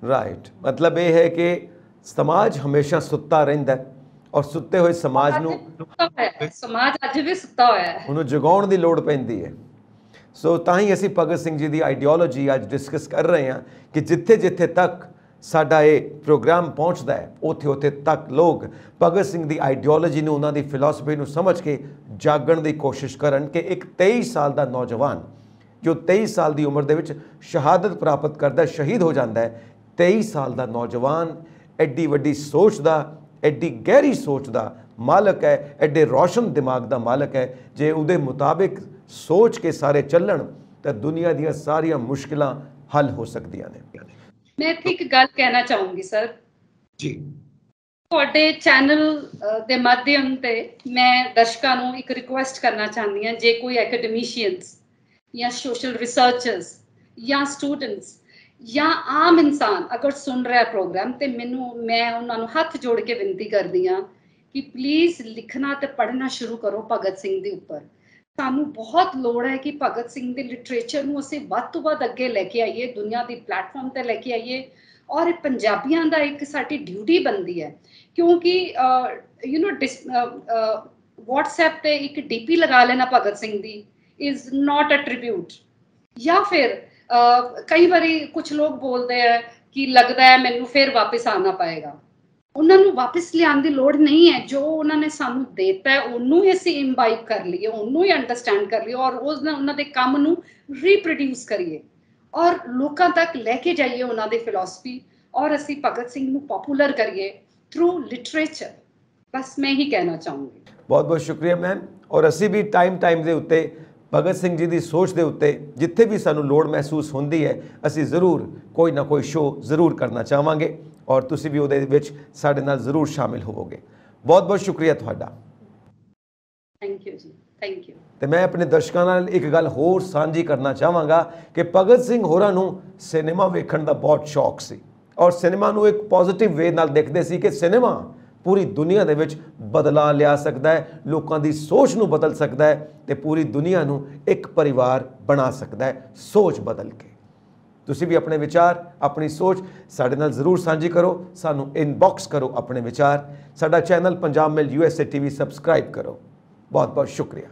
Right, ਮਤਲਬ ਇਹ ਹੈ ਕਿ ਸਮਾਜ ਹਮੇਸ਼ਾ ਸੁੱਤਾ ਰਹਿੰਦਾ ਹੈ ਔਰ ਸੁੱਤੇ ਹੋਏ ਸਮਾਜ ਨੂੰ, ਸਮਾਜ ਅੱਜ ਵੀ ਸੁੱਤਾ ਹੋਇਆ ਹੈ, ਉਹਨੂੰ ਜਗਾਉਣ ਦੀ ਲੋੜ ਪੈਂਦੀ ਹੈ। ਸੋ ਤਾਂ ਹੀ ਅਸੀਂ ਭਗਤ ਸਿੰਘ ਜੀ ਦੀ ਆਈਡੀਓਲੋਜੀ ਅੱਜ ਡਿਸਕਸ ਕਰ ਰਹੇ ਹਾਂ ਕਿ ਜਿੱਥੇ ਜਿੱਥੇ ਤੱਕ ਸਾਡਾ ਇਹ ਪ੍ਰੋਗਰਾਮ ਪਹੁੰਚਦਾ ਹੈ, ਉੱਥੇ ਉੱਥੇ ਤੱਕ ਲੋਕ ਭਗਤ ਸਿੰਘ ਦੀ ਆਈਡੀਓਲੋਜੀ ਨੂੰ, ਉਹਨਾਂ ਦੀ ਫਿਲਾਸਫੀ ਨੂੰ ਸਮਝ ਕੇ ਜਾਗਣ ਦੀ ਕੋਸ਼ਿਸ਼ ਕਰਨ ਕਿ ਇੱਕ 23 ਸਾਲ ਦਾ ਨੌਜਵਾਨ ਜੋ 23 ਸਾਲ ਦੀ ਉਮਰ ਦੇ ਵਿੱਚ ਸ਼ਹਾਦਤ ਪ੍ਰਾਪਤ ਕਰਦਾ, ਸ਼ਹੀਦ ਹੋ ਜਾਂਦਾ ਹੈ। 23 ਸਾਲ ਦਾ ਨੌਜਵਾਨ ਐਡੀ ਵੱਡੀ ਸੋਚ ਦਾ, ਐਡੀ ਗਹਿਰੀ ਸੋਚ ਦਾ ਮਾਲਕ ਹੈ, ਐਡੇ ਰੋਸ਼ਨ ਦਿਮਾਗ ਦਾ ਮਾਲਕ ਹੈ। ਜੇ ਉਹਦੇ ਮੁਤਾਬਿਕ ਸੋਚ ਕੇ ਸਾਰੇ ਚੱਲਣ ਤਾਂ ਦੁਨੀਆ ਦੀਆਂ ਸਾਰੀਆਂ ਮੁਸ਼ਕਿਲਾਂ ਹੱਲ ਹੋ ਸਕਦੀਆਂ ਨੇ। ਮੈਂ ਇੱਥੇ ਇੱਕ ਗੱਲ ਕਹਿਣਾ ਚਾਹੂੰਗੀ ਸਰ ਜੀ, ਤੁਹਾਡੇ ਚੈਨਲ ਦੇ ਮਾਧਿਅਮ ਤੇ ਮੈਂ ਦਰਸ਼ਕਾਂ ਨੂੰ ਇੱਕ ਰਿਕੁਐਸਟ ਕਰਨਾ ਚਾਹੁੰਦੀ ਹਾਂ। ਜੇ ਕੋਈ ਐਕੈਡਮੀਸ਼ੀਅਨਸ ਜਾਂ ਸੋਸ਼ਲ ਰਿਸਰਚਰਸ ਜਾਂ ਸਟੂਡੈਂਟਸ ਜਾਂ ਆਮ ਇਨਸਾਨ ਅਗਰ ਸੁਣ ਰਿਹਾ ਪ੍ਰੋਗਰਾਮ, ਤੇ ਮੈਂ ਉਹਨਾਂ ਨੂੰ ਹੱਥ ਜੋੜ ਕੇ ਬੇਨਤੀ ਕਰਦੀ ਹਾਂ ਕਿ ਪਲੀਜ਼ ਲਿਖਣਾ ਤੇ ਪੜ੍ਹਨਾ ਸ਼ੁਰੂ ਕਰੋ ਭਗਤ ਸਿੰਘ ਦੇ ਉੱਪਰ। ਸਾਨੂੰ ਬਹੁਤ ਲੋੜ ਹੈ ਕਿ ਭਗਤ ਸਿੰਘ ਦੇ ਲਿਟਰੇਚਰ ਨੂੰ ਅਸੀਂ ਵੱਧ ਤੋਂ ਵੱਧ ਅੱਗੇ ਲੈ ਕੇ ਆਈਏ, ਦੁਨੀਆ ਦੀ ਪਲੇਟਫਾਰਮ ਤੇ ਲੈ ਕੇ ਆਈਏ ਔਰ ਇਹ ਪੰਜਾਬੀਆਂ ਦਾ ਇੱਕ ਸਾਡੀ ਡਿਊਟੀ ਬਣਦੀ ਹੈ, ਕਿਉਂਕਿ WhatsApp ਤੇ ਇੱਕ DP ਲਗਾ ਲੈਣਾ ਭਗਤ ਸਿੰਘ ਦੀ ਇਜ਼ ਨਾਟ ਅ ਟ੍ਰਿਬਿਊਟ। ਜਾਂ ਫਿਰ ਕਈ ਵਾਰੀ ਕੁਝ ਲੋਕ ਬੋਲਦੇ ਆ ਕਿ ਲੱਗਦਾ ਹੈ ਮੈਨੂੰ ਫਿਰ ਵਾਪਸ ਆਉਣਾ ਪਏਗਾ। ਉਹਨਾਂ ਨੂੰ ਵਾਪਸ ਲਿਆਉਣ ਦੀ ਲੋੜ ਨਹੀਂ ਹੈ। ਜੋ ਉਹਨਾਂ ਨੇ ਸਾਨੂੰ ਦਿੱਤਾ ਹੈ ਉਹਨੂੰ ਹੀ ਅਸੀਂ ਇੰਬਾਈਬ ਕਰ ਲਈਏ, ਉਹਨੂੰ ਹੀ ਅੰਡਰਸਟੈਂਡ ਕਰ ਲਈਏ ਔਰ ਉਹਨਾਂ ਦੇ ਕੰਮ ਨੂੰ ਰੀਪਰੋਡਿਊਸ ਕਰੀਏ ਔਰ ਲੋਕਾਂ ਤੱਕ ਲੈ ਕੇ ਜਾਈਏ ਉਹਨਾਂ ਦੀ ਫਿਲਾਸਫੀ, ਔਰ ਅਸੀਂ ਭਗਤ ਸਿੰਘ ਨੂੰ ਪਪੂਲਰ ਕਰੀਏ ਥਰੂ ਲਿਟਰੇਚਰ। ਬਸ ਮੈਂ ਹੀ ਕਹਿਣਾ ਚਾਹੂੰਗੀ। ਬਹੁਤ ਬਹੁਤ ਸ਼ੁਕਰੀਆ ਮੈਮ। ਔਰ ਅਸੀਂ ਵੀ ਟਾਈਮ ਦੇ ਉੱਤੇ ਭਗਤ ਸਿੰਘ ਜੀ ਦੀ ਸੋਚ ਦੇ ਉੱਤੇ ਜਿੱਥੇ ਵੀ ਸਾਨੂੰ ਲੋੜ ਮਹਿਸੂਸ ਹੁੰਦੀ ਹੈ ਅਸੀਂ ਜ਼ਰੂਰ ਕੋਈ ਨਾ ਕੋਈ ਸ਼ੋਅ ਜ਼ਰੂਰ ਕਰਨਾ ਚਾਹਾਂਗੇ ਔਰ ਤੁਸੀਂ ਵੀ ਉਹਦੇ ਵਿੱਚ ਸਾਡੇ ਨਾਲ ਜ਼ਰੂਰ ਸ਼ਾਮਿਲ ਹੋਵੋਗੇ। ਬਹੁਤ ਬਹੁਤ ਸ਼ੁਕਰੀਆ ਤੁਹਾਡਾ। ਥੈਂਕ ਯੂ ਜੀ, ਥੈਂਕ ਯੂ। ਤੇ ਮੈਂ ਆਪਣੇ ਦਰਸ਼ਕਾਂ ਨਾਲ ਇੱਕ ਗੱਲ ਹੋਰ ਸਾਂਝੀ ਕਰਨਾ ਚਾਹਾਂਗਾ ਕਿ ਭਗਤ ਸਿੰਘ ਹੋਰਾਂ ਨੂੰ ਸਿਨੇਮਾ ਵੇਖਣ ਦਾ ਬਹੁਤ ਸ਼ੌਕ ਸੀ ਔਰ ਸਿਨੇਮਾ ਨੂੰ ਇੱਕ ਪੋਜ਼ਿਟਿਵ ਵੇ ਨਾਲ ਦੇਖਦੇ ਸੀ ਕਿ ਸਿਨੇਮਾ ਪੂਰੀ ਦੁਨੀਆ ਦੇ ਵਿੱਚ ਬਦਲਾਅ ਲਿਆ ਸਕਦਾ ਹੈ, ਲੋਕਾਂ ਦੀ ਸੋਚ ਨੂੰ ਬਦਲ ਸਕਦਾ ਹੈ ਤੇ ਪੂਰੀ ਦੁਨੀਆ ਨੂੰ ਇੱਕ ਪਰਿਵਾਰ ਬਣਾ ਸਕਦਾ ਹੈ ਸੋਚ ਬਦਲ ਕੇ। ਤੁਸੀਂ ਵੀ ਆਪਣੇ ਵਿਚਾਰ, ਆਪਣੀ ਸੋਚ ਸਾਡੇ ਨਾਲ ਜ਼ਰੂਰ ਸਾਂਝੀ ਕਰੋ। ਸਾਨੂੰ ਇਨਬਾਕਸ ਕਰੋ ਆਪਣੇ ਵਿਚਾਰ। ਸਾਡਾ ਚੈਨਲ ਪੰਜਾਬ ਮੇਲ USA TV ਸਬਸਕ੍ਰਾਈਬ ਕਰੋ। ਬਹੁਤ ਬਹੁਤ ਸ਼ੁਕਰੀਆ।